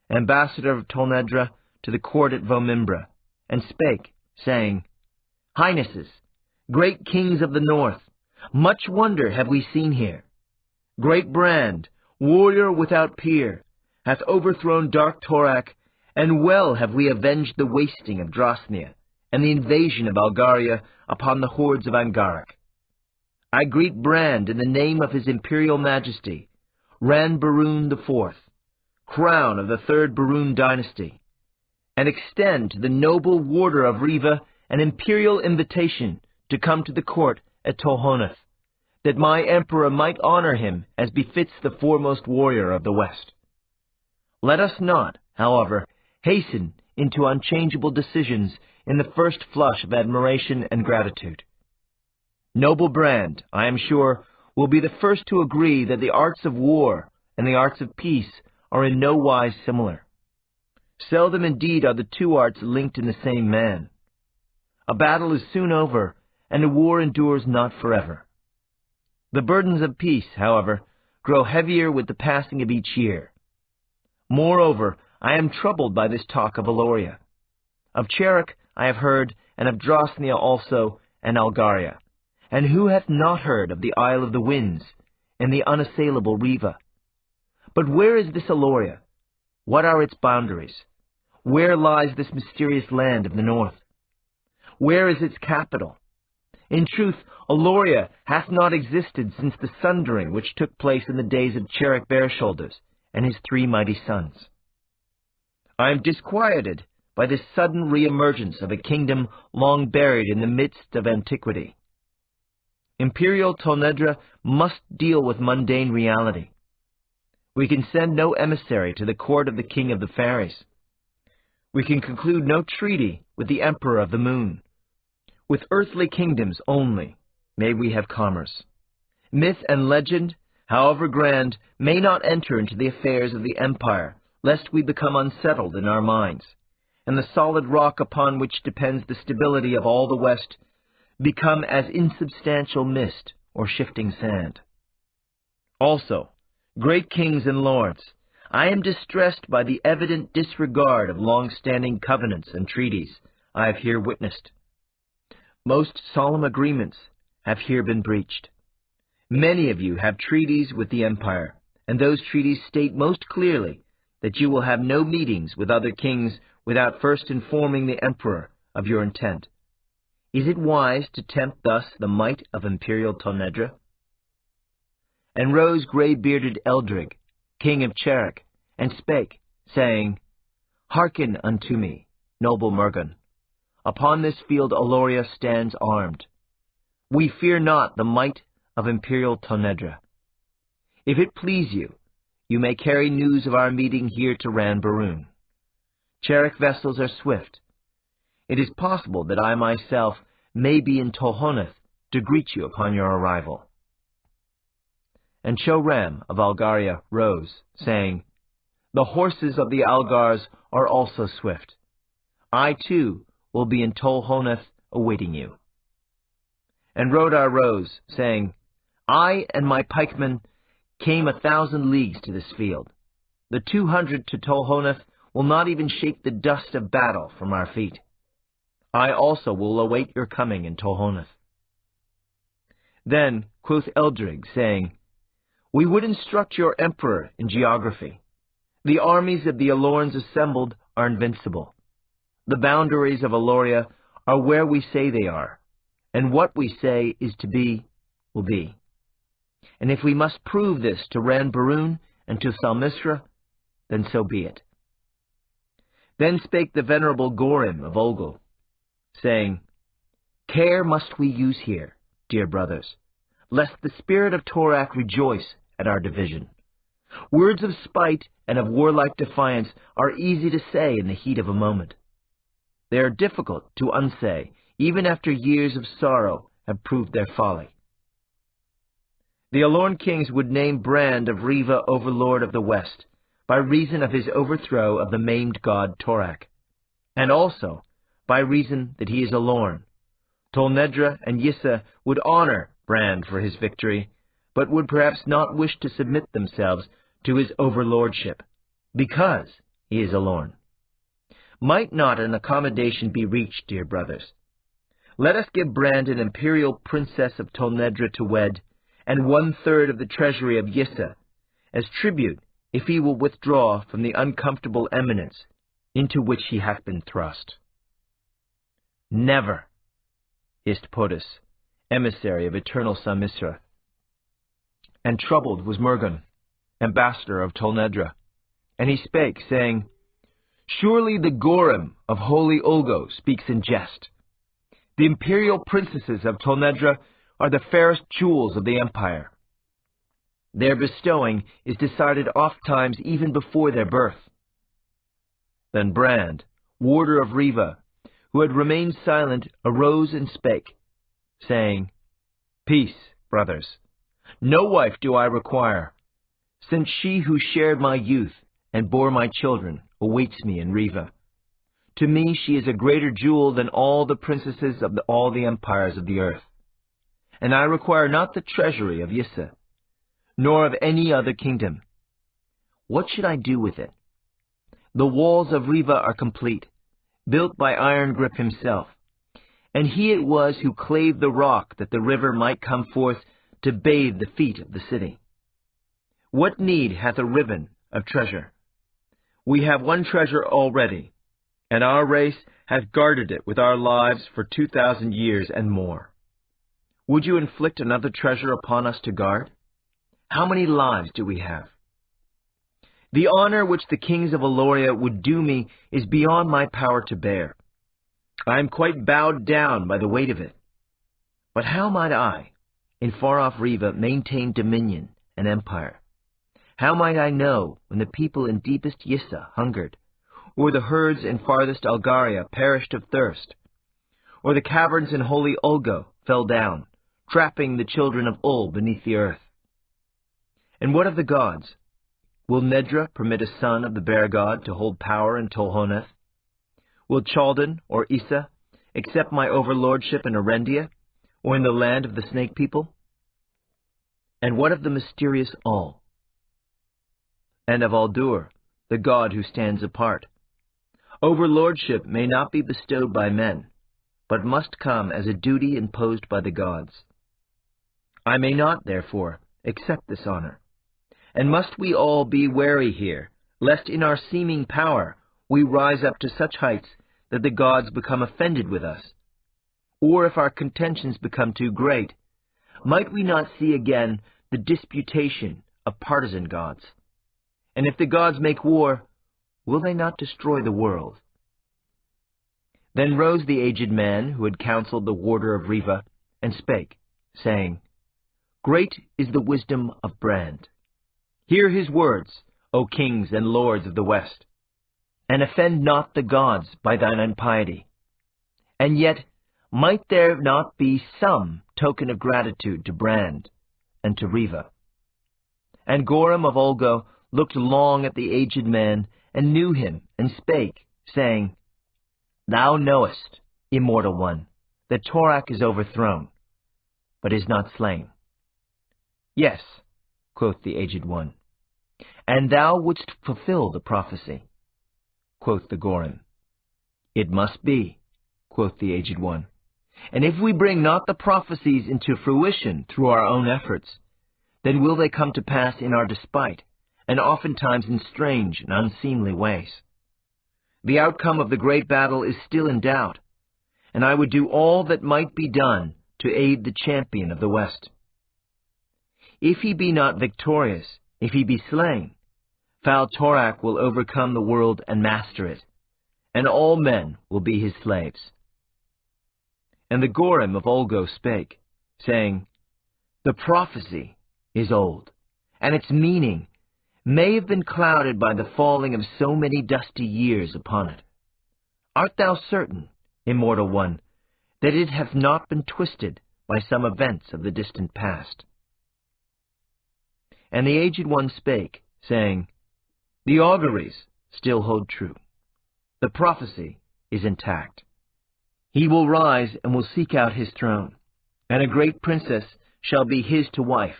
ambassador of Tolnedra, to the court at Vo Mimbre, and spake, saying, Highnesses, great kings of the north, much wonder have we seen here. Great Brand, warrior without peer, hath overthrown dark Torak, and well have we avenged the wasting of Drosnia, and the invasion of Algaria upon the hordes of Angarak. I greet Brand in the name of his imperial majesty, Ran Barun IV, crown of the third Barun dynasty, and extend to the noble warder of Riva an imperial invitation to come to the court at Tolhonath, that my emperor might honor him as befits the foremost warrior of the West. Let us not, however, hasten into unchangeable decisions in the first flush of admiration and gratitude. Noble Brand, I am sure, will be the first to agree that the arts of war and the arts of peace are in no wise similar. Seldom indeed are the two arts linked in the same man. A battle is soon over, and a war endures not forever. The burdens of peace, however, grow heavier with the passing of each year. Moreover, I am troubled by this talk of Aloria. Of Cherek I have heard, and of Drosnia also, and Algaria. And who hath not heard of the Isle of the Winds, and the unassailable Riva? But where is this Aloria? What are its boundaries? Where lies this mysterious land of the north? Where is its capital? In truth, Aloria hath not existed since the sundering which took place in the days of Cherek Bareshoulders and his three mighty sons. I am disquieted by this sudden re-emergence of a kingdom long buried in the midst of antiquity. Imperial Tolnedra must deal with mundane reality. We can send no emissary to the court of the king of the fairies. We can conclude no treaty with the emperor of the moon. With earthly kingdoms only may we have commerce. Myth and legend, however grand, may not enter into the affairs of the empire, lest we become unsettled in our minds, and the solid rock upon which depends the stability of all the West become as insubstantial mist or shifting sand. Also, great kings and lords, I am distressed by the evident disregard of long-standing covenants and treaties I have here witnessed. Most solemn agreements have here been breached. Many of you have treaties with the empire, and those treaties state most clearly that you will have no meetings with other kings without first informing the emperor of your intent. Is it wise to tempt thus the might of imperial Tolnedra? And rose grey-bearded Eldrig, king of Cherek, and spake, saying, Hearken unto me, noble Murgan. Upon this field Aloria stands armed. We fear not the might of imperial Tolnedra. If it please you, you may carry news of our meeting here to Ran Barun. Cherek vessels are swift. It is possible that I myself may be in Tolhonath to greet you upon your arrival. And Choram of Algaria rose, saying, The horses of the Algars are also swift. I, too, will be in Tolhonath awaiting you. And Rodar rose, saying, I and my pikemen came 1,000 leagues to this field. The 200 to Tolhonath will not even shake the dust of battle from our feet. I also will await your coming in Tolhonath." Then quoth Eldrig, saying, "We would instruct your emperor in geography. The armies of the Alorns assembled are invincible. The boundaries of Aloria are where we say they are, and what we say is to be, will be. And if we must prove this to Ran Barun and to Salmisra, then so be it." Then spake the venerable Gorim of Olgol, saying, "Care must we use here, dear brothers, lest the spirit of Torak rejoice at our division. Words of spite and of warlike defiance are easy to say in the heat of a moment. They are difficult to unsay, even after years of sorrow have proved their folly. The Alorn kings would name Brand of Riva overlord of the West, by reason of his overthrow of the maimed god Torak, and also by reason that he is Alorn. Tolnedra and Yissa would honor Brand for his victory, but would perhaps not wish to submit themselves to his overlordship, because he is Alorn. Might not an accommodation be reached, dear brothers? Let us give Brand an imperial princess of Tolnedra to wed, and 1/3 of the treasury of Yissa, as tribute if he will withdraw from the uncomfortable eminence into which he hath been thrust." "Never," hissed Podus, emissary of eternal Salmisra. And troubled was Murgun, ambassador of Tolnedra, and he spake, saying, "Surely the Gorim of holy Olgo speaks in jest. The imperial princesses of Tolnedra are the fairest jewels of the empire. Their bestowing is decided oft-times even before their birth." Then Brand, warder of Riva, who had remained silent, arose and spake, saying, "Peace, brothers. No wife do I require, since she who shared my youth and bore my children awaits me in Riva. To me she is a greater jewel than all the princesses of all the empires of the earth. And I require not the treasury of Yissa, nor of any other kingdom. What should I do with it? The walls of Riva are complete, built by Iron Grip himself, and he it was who clave the rock that the river might come forth to bathe the feet of the city. What need hath a ribbon of treasure? We have one treasure already, and our race hath guarded it with our lives for 2,000 years and more. Would you inflict another treasure upon us to guard? How many lives do we have? The honor which the kings of Aloria would do me is beyond my power to bear. I am quite bowed down by the weight of it. But how might I, in far-off Riva, maintain dominion and empire? How might I know when the people in deepest Yissa hungered, or the herds in farthest Algaria perished of thirst, or the caverns in holy Olgo fell down, trapping the children of Ul beneath the earth? And what of the gods? Will Nedra permit a son of the bear god to hold power in Tolhonath? Will Chaldan or Issa accept my overlordship in Erendia, or in the land of the snake people? And what of the mysterious Ul? And of Aldur, the god who stands apart? Overlordship may not be bestowed by men, but must come as a duty imposed by the gods. I may not, therefore, accept this honor. And must we all be wary here, lest in our seeming power we rise up to such heights that the gods become offended with us? Or if our contentions become too great, might we not see again the disputation of partisan gods? And if the gods make war, will they not destroy the world?" Then rose the aged man who had counseled the warder of Riva, and spake, saying, "Great is the wisdom of Brand. Hear his words, O kings and lords of the West, and offend not the gods by thine impiety. And yet might there not be some token of gratitude to Brand and to Riva?" And Gorim of Olgo looked long at the aged man, and knew him, and spake, saying, "Thou knowest, immortal one, that Torak is overthrown, but is not slain." "Yes," quoth the aged one, "and thou wouldst fulfill the prophecy. quoth the Gorim. It must be, quoth the Aged One. And if we bring not the prophecies into fruition through our own efforts, then will they come to pass in our despite, and oftentimes in strange and unseemly ways. The outcome of the great battle is still in doubt, and I would do all that might be done to aid the champion of the West. If he be not victorious, if he be slain, foul Torak will overcome the world and master it, and all men will be his slaves. And the Gorim of Olgo spake, saying, The prophecy is old, and its meaning may have been clouded by the falling of so many dusty years upon it. Art thou certain, immortal one, that it hath not been twisted by some events of the distant past? And the Aged One spake, saying, The auguries still hold true. The prophecy is intact. He will rise and will seek out his throne, and a great princess shall be his to wife.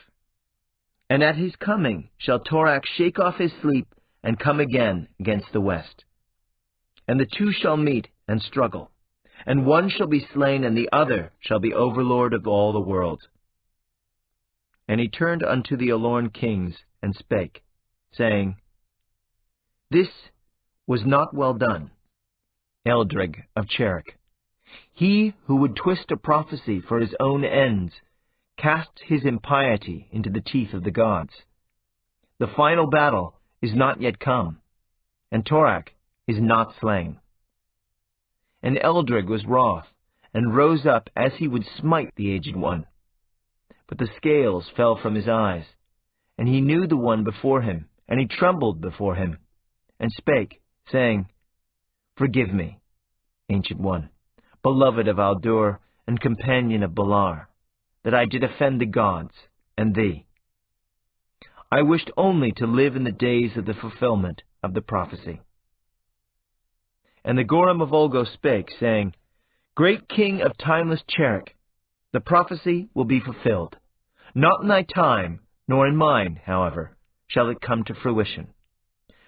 And at his coming shall Torak shake off his sleep and come again against the West. And the two shall meet and struggle, and one shall be slain, and the other shall be overlord of all the world. And he turned unto the Alorn kings and spake, saying, This was not well done, Eldrig of Cherrick. He who would twist a prophecy for his own ends casts his impiety into the teeth of the gods. The final battle is not yet come, and Torak is not slain. And Eldrig was wroth, and rose up as he would smite the Aged One. But the scales fell from his eyes, and he knew the one before him, and he trembled before him, and spake, saying, Forgive me, Ancient One, beloved of Aldur, and companion of Belar, that I did offend the gods, and thee. I wished only to live in the days of the fulfillment of the prophecy. And the Gorim of Olgo spake, saying, Great King of timeless Cherrick, the prophecy will be fulfilled. Not in thy time, nor in mine, however, shall it come to fruition.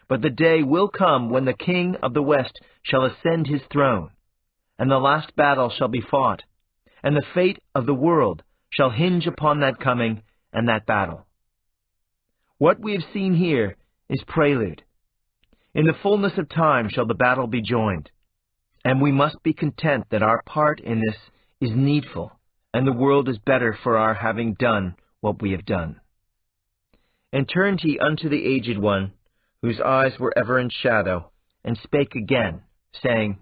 But the day will come when the King of the West shall ascend his throne, and the last battle shall be fought, and the fate of the world shall hinge upon that coming and that battle. What we have seen here is prelude. In the fullness of time shall the battle be joined, and we must be content that our part in this is needful, and the world is better for our having done what we have done. And turned he unto the Aged One, whose eyes were ever in shadow, and spake again, saying,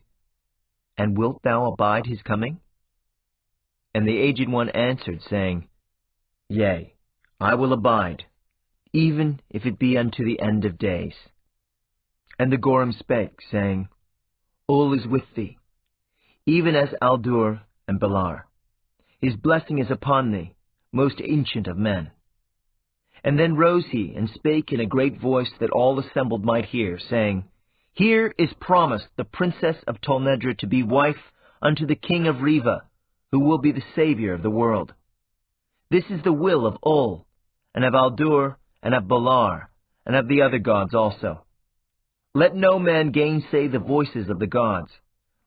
And wilt thou abide his coming? And the Aged One answered, saying, Yea, I will abide, even if it be unto the end of days. And the Gorim spake, saying, Ul is with thee, even as Aldur and Belar. His blessing is upon thee, most ancient of men. And then rose he, and spake in a great voice that all assembled might hear, saying, Here is promised the princess of Tolnedra to be wife unto the king of Riva, who will be the Savior of the world. This is the will of Ul, and of Aldur, and of Belar, and of the other gods also. Let no man gainsay the voices of the gods,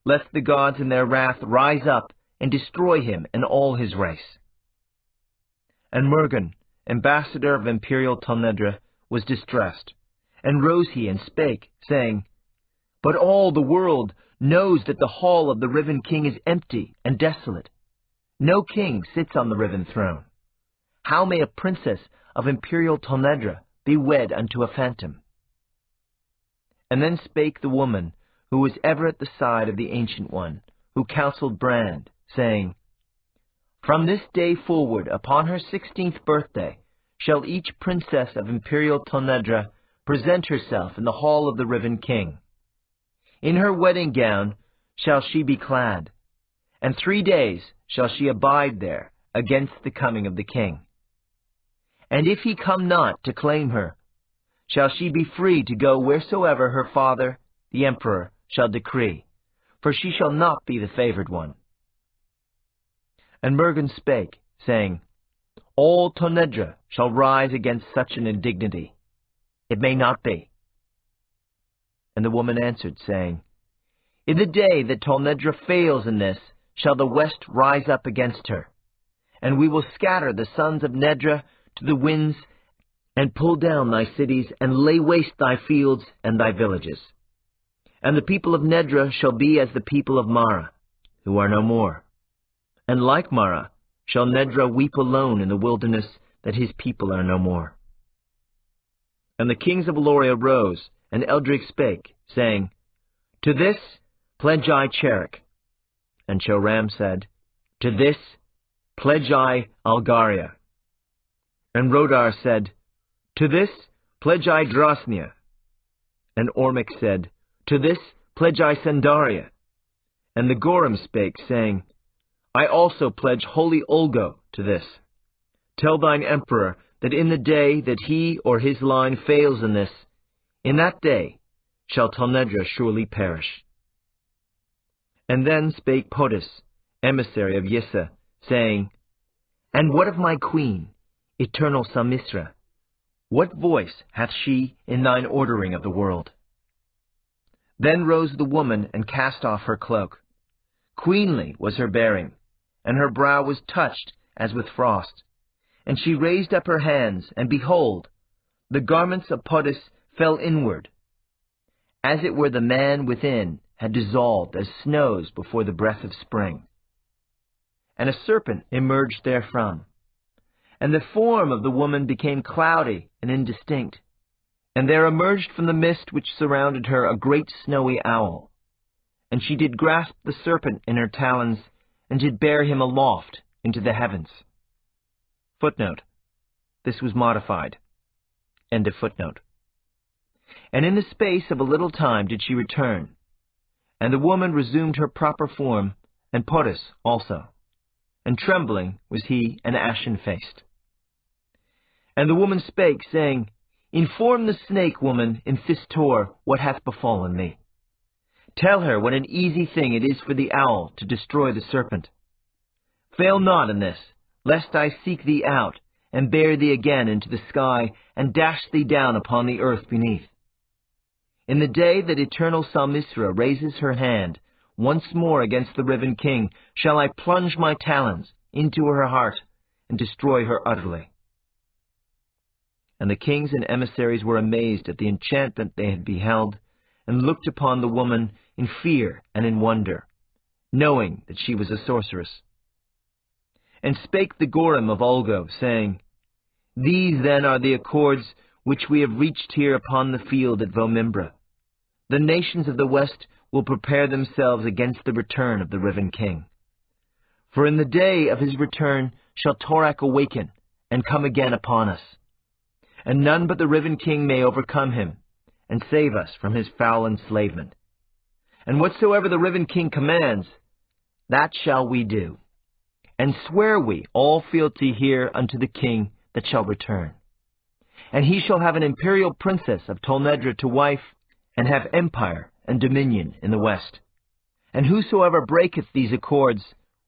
lest the gods in their wrath rise up and destroy him and all his race. And Murgan, ambassador of imperial Tolnedra, was distressed, and rose he and spake, saying, But all the world knows that the hall of the Rivan king is empty and desolate. No king sits on the Rivan throne. How may a princess of imperial Tolnedra be wed unto a phantom? And then spake the woman who was ever at the side of the Ancient One, who counselled Brand, saying, From this day forward, upon her 16th birthday, shall each princess of imperial Tolnedra present herself in the hall of the Rivan king. In her wedding gown shall she be clad, and 3 days shall she abide there against the coming of the king. And if he come not to claim her, shall she be free to go wheresoever her father, the emperor, shall decree, for she shall not be the favored one. And Murgan spake, saying, All Tolnedra shall rise against such an indignity. It may not be. And the woman answered, saying, In the day that Tolnedra fails in this, shall the west rise up against her. And we will scatter the sons of Nedra to the winds, and pull down thy cities, and lay waste thy fields and thy villages. And the people of Nedra shall be as the people of Mara, who are no more. And like Mara shall Nedra weep alone in the wilderness, that his people are no more. And the kings of Loria rose, and Eldric spake, saying, To this pledge I Cherich. And Choram said, To this pledge I Algaria. And Rodar said, To this pledge I Drosnia. And Ormic said, To this pledge I Sandaria. And the Gorim spake, saying, I also pledge holy Olgo to this. Tell thine emperor that in the day that he or his line fails in this, in that day shall Tolnedra surely perish. And then spake Podus, emissary of Yissa, saying, And what of my queen, eternal Samisra? What voice hath she in thine ordering of the world? Then rose the woman and cast off her cloak. Queenly was her bearing, and her brow was touched as with frost. And she raised up her hands, and behold, the garments of Podus fell inward, as it were the man within had dissolved as snows before the breath of spring. And a serpent emerged therefrom, and the form of the woman became cloudy and indistinct, and there emerged from the mist which surrounded her a great snowy owl. And she did grasp the serpent in her talons, and did bear him aloft into the heavens. Footnote. This was modified. End of footnote. And in the space of a little time did she return, and the woman resumed her proper form, and Podus also. And trembling was he, and ashen-faced. And the woman spake, saying, Inform the snake woman in Thistor what hath befallen thee. Tell her what an easy thing it is for the owl to destroy the serpent. Fail not in this, lest I seek thee out, and bear thee again into the sky, and dash thee down upon the earth beneath. In the day that eternal Salmisra raises her hand once more against the Riven King, shall I plunge my talons into her heart, and destroy her utterly. And the kings and emissaries were amazed at the enchantment they had beheld, and looked upon the woman in fear and in wonder, knowing that she was a sorceress. And spake the Gorim of Olgo, saying, These then are the accords which we have reached here upon the field at Vo Mimbre. The nations of the west will prepare themselves against the return of the Riven King. For in the day of his return shall Torak awaken, and come again upon us. And none but the Riven King may overcome him, and save us from his foul enslavement. And whatsoever the Riven King commands, that shall we do. And swear we all fealty here unto the king that shall return. And he shall have an imperial princess of Tolnedra to wife, and have empire and dominion in the west. And whosoever breaketh these accords,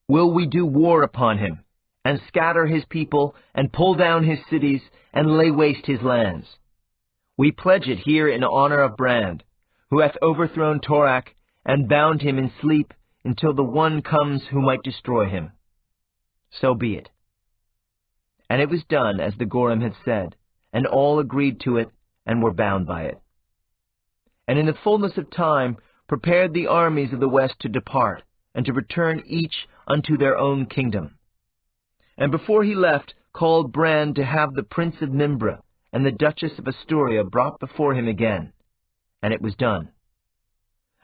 will we do war upon him, and scatter his people, and pull down his cities, and lay waste his lands. We pledge it here in honor of Brand, who hath overthrown Torak, and bound him in sleep, until the one comes who might destroy him. So be it. And it was done as the Gorim had said, and all agreed to it, and were bound by it. And in the fullness of time prepared the armies of the west to depart, and to return each unto their own kingdom. And before he left, called Brand to have the Prince of Mimbre and the Duchess of Asturia brought before him again. And it was done.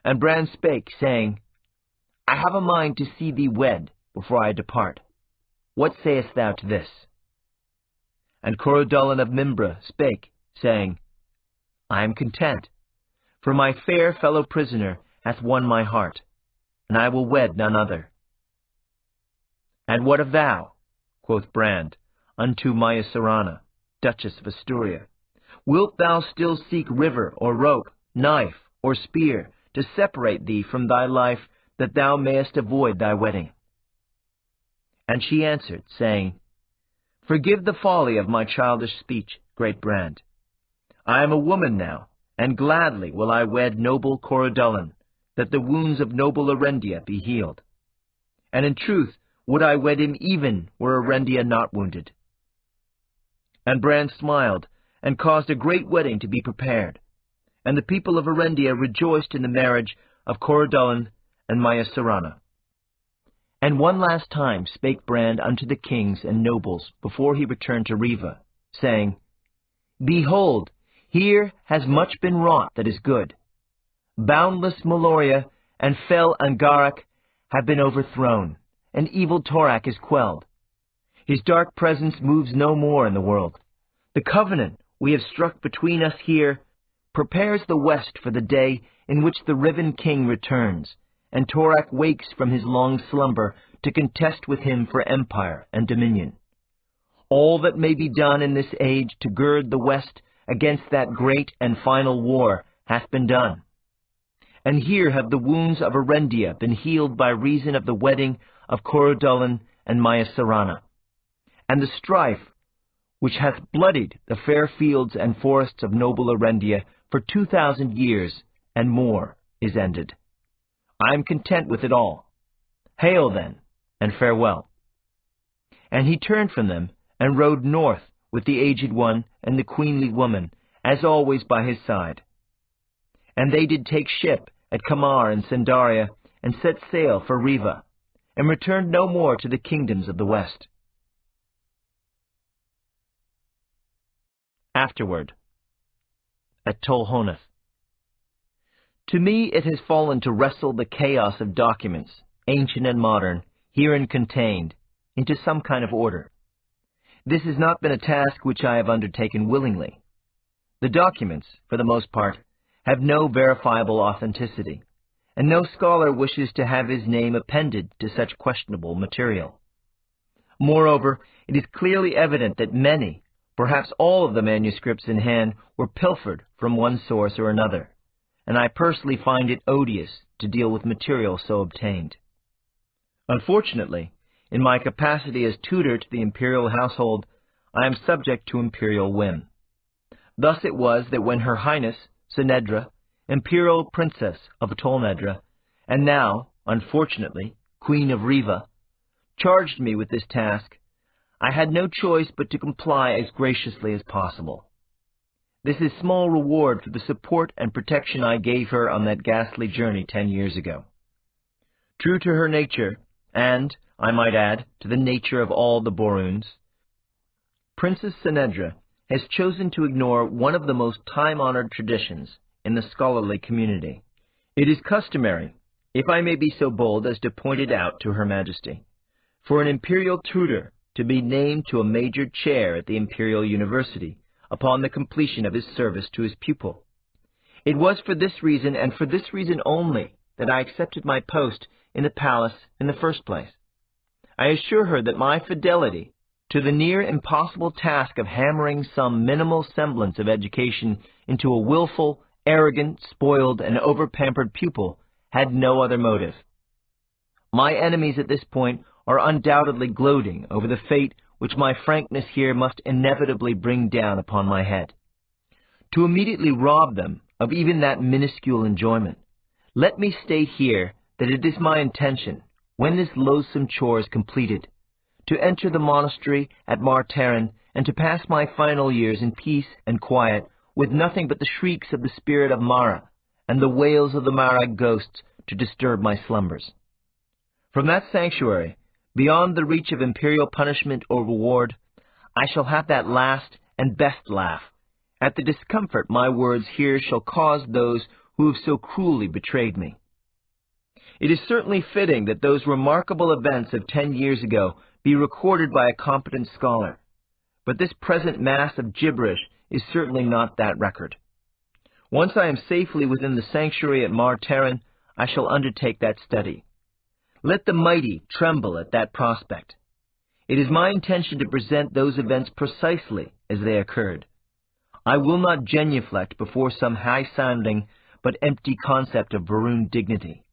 And Brand spake, saying, I have a mind to see thee wed before I depart. What sayest thou to this? And Corodulin of Mimbre spake, saying, I am content, for my fair fellow prisoner hath won my heart, and I will wed none other. And what of thou, quoth Brand, unto Maya Serana, Duchess of Asturia? Wilt thou still seek river or rope, knife or spear, to separate thee from thy life, that thou mayest avoid thy wedding? And she answered, saying, Forgive the folly of my childish speech, great Brand. I am a woman now, and gladly will I wed noble Corodulin, that the wounds of noble Erendia be healed. And in truth would I wed him even were Erendia not wounded. And Bran smiled, and caused a great wedding to be prepared. And the people of Erendia rejoiced in the marriage of Corodulin and Myasarana. And one last time spake Bran unto the kings and nobles before he returned to Riva, saying, Behold, here has much been wrought that is good. Boundless Malloria and fell Angarak have been overthrown, and evil Torak is quelled. His dark presence moves no more in the world. The covenant we have struck between us here prepares the west for the day in which the Riven King returns, and Torak wakes from his long slumber to contest with him for empire and dominion. All that may be done in this age to gird the west against that great and final war hath been done. And here have the wounds of Erendia been healed by reason of the wedding of Corodulin and Myasarana. And the strife which hath bloodied the fair fields and forests of noble Erendia for 2,000 years and more is ended. I am content with it all. Hail then, and farewell. And he turned from them, and rode north with the aged one and the queenly woman, as always by his side. And they did take ship at Kamar and Sendaria, and set sail for Riva, and returned no more to the kingdoms of the west. Afterword. At Tolhonath. To me it has fallen to wrestle the chaos of documents, ancient and modern, herein contained, into some kind of order. This has not been a task which I have undertaken willingly. The documents, for the most part, have no verifiable authenticity, and no scholar wishes to have his name appended to such questionable material. Moreover, it is clearly evident that many, perhaps all of the manuscripts in hand, were pilfered from one source or another, and I personally find it odious to deal with material so obtained. Unfortunately, in my capacity as tutor to the imperial household, I am subject to imperial whim. Thus it was that when Her Highness, Senedra, Imperial Princess of Tolnedra, and now, unfortunately, Queen of Riva, charged me with this task, I had no choice but to comply as graciously as possible. This is small reward for the support and protection I gave her on that ghastly journey 10 years ago. True to her nature, and, I might add, to the nature of all the Boruns, Princess Senedra has chosen to ignore one of the most time-honored traditions in the scholarly community. It is customary, if I may be so bold as to point it out to Her Majesty, for an imperial tutor to be named to a major chair at the Imperial University upon the completion of his service to his pupil. It was for this reason, and for this reason only, that I accepted my post in the palace in the first place. I assure her that my fidelity to the near impossible task of hammering some minimal semblance of education into a willful, arrogant, spoiled, and over-pampered pupil had no other motive. My enemies at this point are undoubtedly gloating over the fate which my frankness here must inevitably bring down upon my head. To immediately rob them of even that minuscule enjoyment, let me state here that it is my intention, when this loathsome chore is completed, to enter the monastery at Martaran and to pass my final years in peace and quiet, with nothing but the shrieks of the spirit of Mara and the wails of the Marag ghosts to disturb my slumbers. From that sanctuary, beyond the reach of imperial punishment or reward, I shall have that last and best laugh at the discomfort my words here shall cause those who have so cruelly betrayed me. It is certainly fitting that those remarkable events of 10 years ago be recorded by a competent scholar, but this present mass of gibberish is certainly not that record. Once I am safely within the sanctuary at Martaran, I shall undertake that study. Let the mighty tremble at that prospect. It is my intention to present those events precisely as they occurred. I will not genuflect before some high-sounding but empty concept of Varun dignity,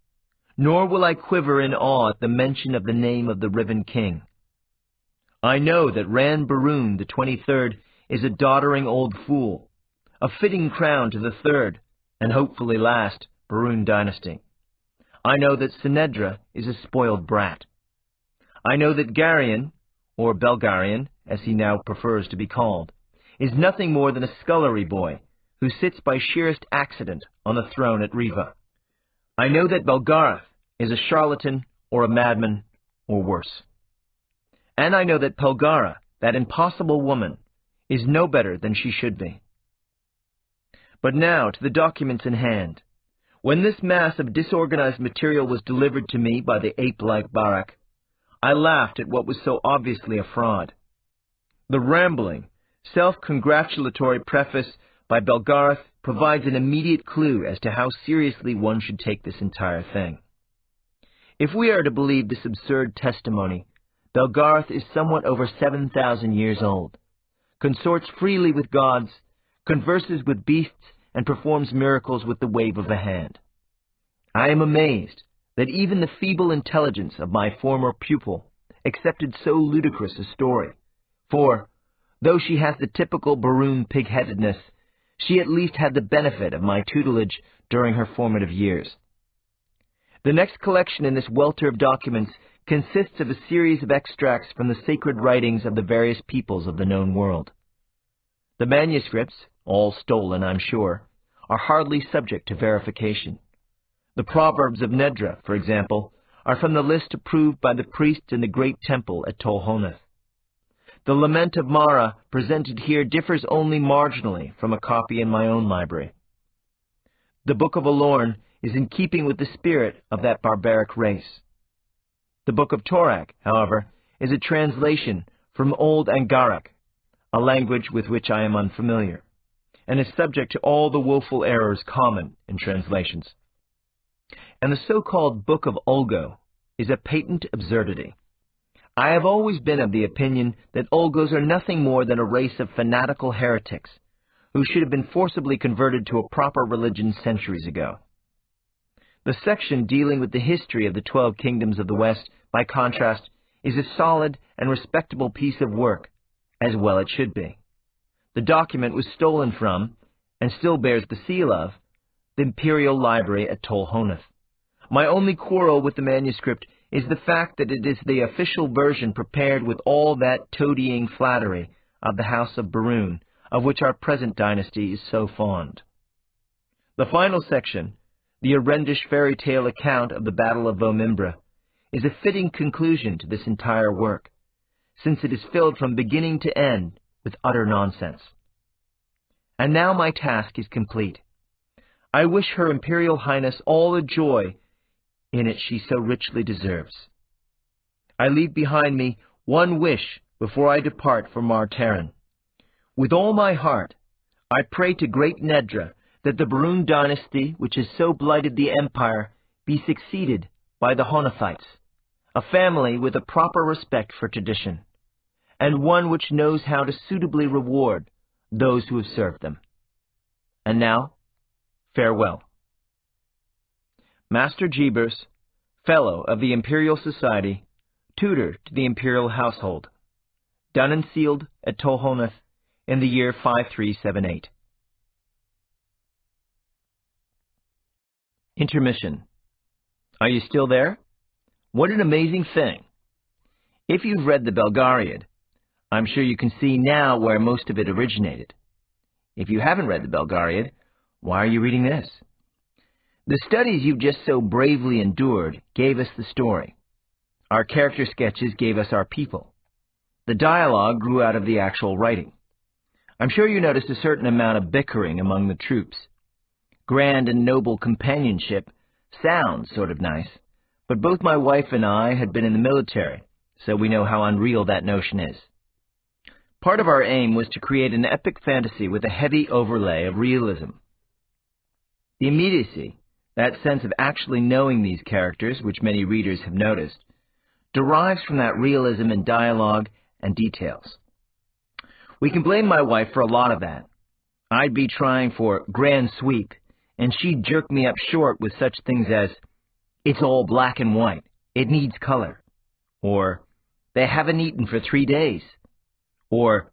nor will I quiver in awe at the mention of the name of the Riven King. I know that Ran Barun the 23rd is a doddering old fool, a fitting crown to the third, and hopefully last, Barun dynasty. I know that Sinedra is a spoiled brat. I know that Garion, or Belgarian, as he now prefers to be called, is nothing more than a scullery boy who sits by sheerest accident on the throne at Riva. I know that Belgarath is a charlatan or a madman or worse. And I know that Pelgara, that impossible woman, is no better than she should be. But now to the documents in hand. When this mass of disorganized material was delivered to me by the ape-like Barak, I laughed at what was so obviously a fraud. The rambling, self-congratulatory preface by Belgarath provides an immediate clue as to how seriously one should take this entire thing. If we are to believe this absurd testimony, Belgarath is somewhat over 7,000 years old, consorts freely with gods, converses with beasts, and performs miracles with the wave of a hand. I am amazed that even the feeble intelligence of my former pupil accepted so ludicrous a story, for, though she has the typical Barun pig-headedness, she at least had the benefit of my tutelage during her formative years. The next collection in this welter of documents consists of a series of extracts from the sacred writings of the various peoples of the known world. The manuscripts, all stolen, I'm sure, are hardly subject to verification. The Proverbs of Nedra, for example, are from the list approved by the priests in the great temple at Tolhonath. The Lament of Mara presented here differs only marginally from a copy in my own library. The Book of Alorn is in keeping with the spirit of that barbaric race. The Book of Torak, however, is a translation from Old Angaric, a language with which I am unfamiliar, and is subject to all the woeful errors common in translations. And the so-called Book of Olgo is a patent absurdity. I have always been of the opinion that Olgos are nothing more than a race of fanatical heretics who should have been forcibly converted to a proper religion centuries ago. The section dealing with the history of the 12 kingdoms of the West, by contrast, is a solid and respectable piece of work, as well it should be. The document was stolen from, and still bears the seal of, the Imperial Library at Tolhonath. My only quarrel with the manuscript is the fact that it is the official version prepared with all that toadying flattery of the House of Barun, of which our present dynasty is so fond. The final section, the horrendous fairy tale account of the Battle of Vo Mimbre, is a fitting conclusion to this entire work, since it is filled from beginning to end with utter nonsense. And now my task is complete. I wish Her Imperial Highness all the joy in it she so richly deserves. I leave behind me one wish before I depart for Martaran. With all my heart, I pray to great Nedra that the Barun dynasty, which has so blighted the empire, be succeeded by the Honathites, a family with a proper respect for tradition, and one which knows how to suitably reward those who have served them. And now, farewell. Master Jeebers, Fellow of the Imperial Society, Tutor to the Imperial Household, done and sealed at Tolhonath in the year 5378. Intermission. Are you still there? What an amazing thing. If you've read the Belgariad, I'm sure you can see now where most of it originated. If you haven't read the Belgariad, why are you reading this? The studies you've just so bravely endured gave us the story. Our character sketches gave us our people. The dialogue grew out of the actual writing. I'm sure you noticed a certain amount of bickering among the troops. Grand and noble companionship sounds sort of nice, but both my wife and I had been in the military, so we know how unreal that notion is. Part of our aim was to create an epic fantasy with a heavy overlay of realism. The immediacy, that sense of actually knowing these characters, which many readers have noticed, derives from that realism in dialogue and details. We can blame my wife for a lot of that. I'd be trying for grand sweep, and she'd jerk me up short with such things as, "It's all black and white, it needs color," or, "They haven't eaten for 3 days," or,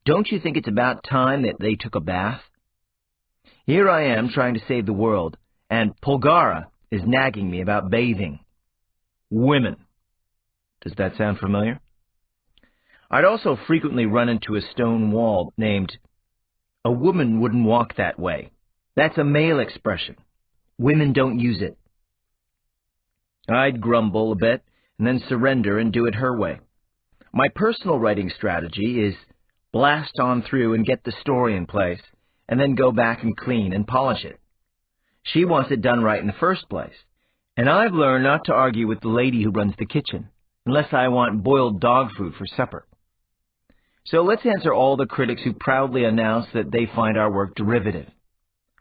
"Don't you think it's about time that they took a bath?" Here I am trying to save the world, and Polgara is nagging me about bathing. Women. Does that sound familiar? I'd also frequently run into a stone wall named, "A woman wouldn't walk that way." That's a male expression. Women don't use it. I'd grumble a bit and then surrender and do it her way. My personal writing strategy is blast on through and get the story in place, and then go back and clean and polish it. She wants it done right in the first place, and I've learned not to argue with the lady who runs the kitchen, unless I want boiled dog food for supper. So let's answer all the critics who proudly announce that they find our work derivative.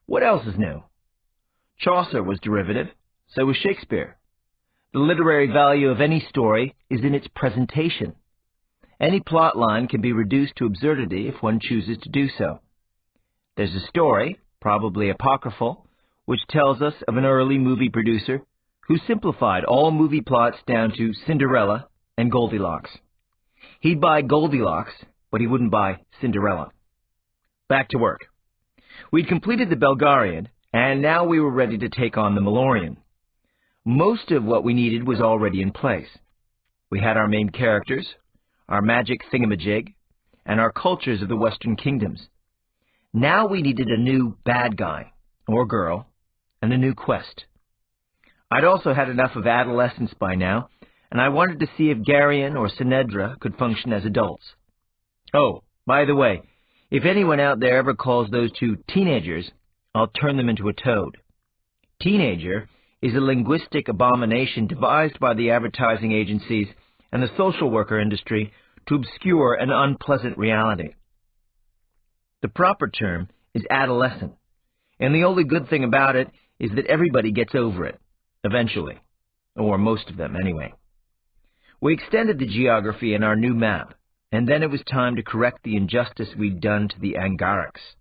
What else is new? Chaucer was derivative, so was Shakespeare. The literary value of any story is in its presentation. Any plot line can be reduced to absurdity if one chooses to do so. There's a story, probably apocryphal, which tells us of an early movie producer who simplified all movie plots down to Cinderella and Goldilocks. He'd buy Goldilocks, but he wouldn't buy Cinderella. Back to work. We'd completed the Belgariad, and now we were ready to take on the Malloreon. Most of what we needed was already in place. We had our main characters, our magic thingamajig, and our cultures of the Western kingdoms. Now we needed a new bad guy, or girl, and a new quest. I'd also had enough of adolescence by now, and I wanted to see if Garion or Sinedra could function as adults. Oh, by the way, if anyone out there ever calls those two teenagers, I'll turn them into a toad. Teenager is a linguistic abomination devised by the advertising agencies and the social worker industry to obscure an unpleasant reality. The proper term is adolescent, and the only good thing about it is that everybody gets over it, eventually, or most of them anyway. We extended the geography in our new map, and then it was time to correct the injustice we'd done to the Angarics.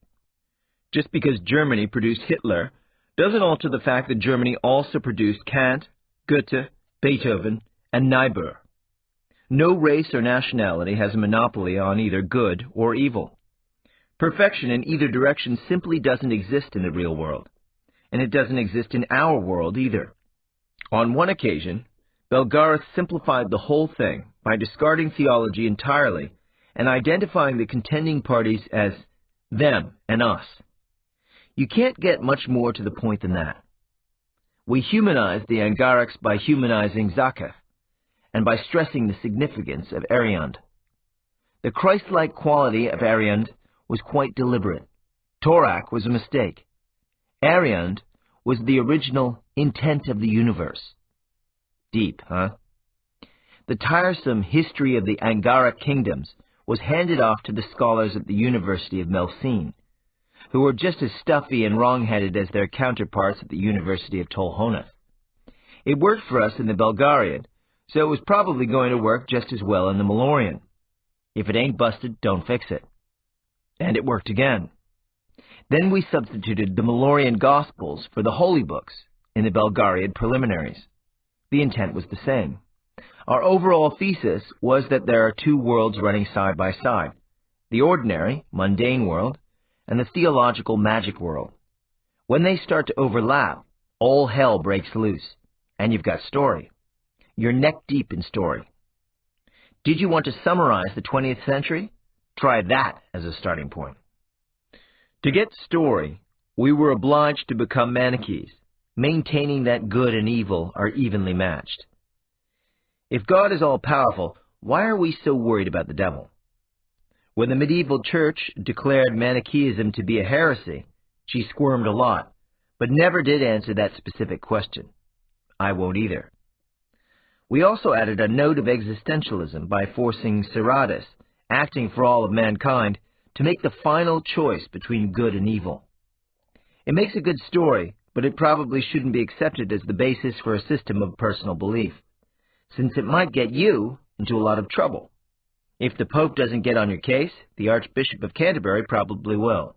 Just because Germany produced Hitler doesn't alter the fact that Germany also produced Kant, Goethe, Beethoven, and Niebuhr. No race or nationality has a monopoly on either good or evil. Perfection in either direction simply doesn't exist in the real world, and it doesn't exist in our world either. On one occasion, Belgariad simplified the whole thing by discarding theology entirely and identifying the contending parties as them and us. You can't get much more to the point than that. We humanized the Angarics by humanizing Zakeh, and by stressing the significance of Ariand. The Christ-like quality of Ariand was quite deliberate. Torak was a mistake. Ariand was the original intent of the universe. Deep, huh? The tiresome history of the Angaric kingdoms was handed off to the scholars at the University of Melcene, who were just as stuffy and wrong-headed as their counterparts at the University of Tolhonath. It worked for us in the Belgariad, so it was probably going to work just as well in the Malloreon. If it ain't busted, don't fix it. And it worked again. Then we substituted the Malloreon Gospels for the Holy Books in the Belgariad preliminaries. The intent was the same. Our overall thesis was that there are two worlds running side by side, the ordinary, mundane world, and the theological magic world. When they start to overlap, all hell breaks loose, and you've got story. You're neck-deep in story. Did you want to summarize the 20th century? Try that as a starting point. To get story, we were obliged to become Manichees, maintaining that good and evil are evenly matched. If God is all-powerful, why are we so worried about the devil? When the medieval church declared Manichaeism to be a heresy, she squirmed a lot, but never did answer that specific question. I won't either. We also added a note of existentialism by forcing Siratis, acting for all of mankind, to make the final choice between good and evil. It makes a good story, but it probably shouldn't be accepted as the basis for a system of personal belief, since it might get you into a lot of trouble. If the Pope doesn't get on your case, the Archbishop of Canterbury probably will.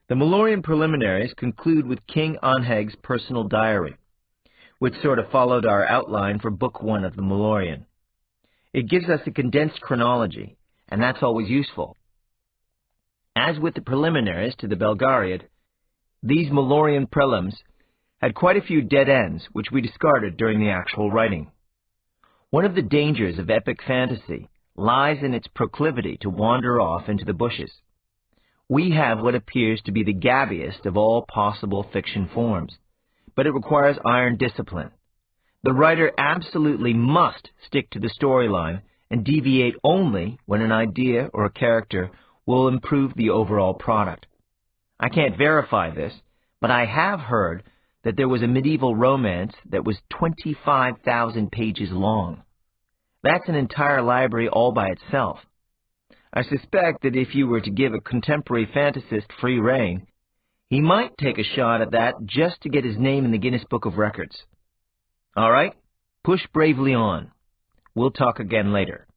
The Malloreon preliminaries conclude with King Onheg's personal diary, which sort of followed our outline for Book 1 of the Malloreon. It gives us a condensed chronology, and that's always useful. As with the preliminaries to the Belgariad, These Malloreon prelims had quite a few dead ends, which we discarded during the actual writing. One of the dangers of epic fantasy lies in its proclivity to wander off into the bushes. We have what appears to be the gabbiest of all possible fiction forms, but it requires iron discipline. The writer absolutely must stick to the storyline and deviate only when an idea or a character will improve the overall product. I can't verify this, but I have heard that there was a medieval romance that was 25,000 pages long. That's an entire library all by itself. I suspect that if you were to give a contemporary fantasist free rein, he might take a shot at that just to get his name in the Guinness Book of Records. All right, push bravely on. We'll talk again later.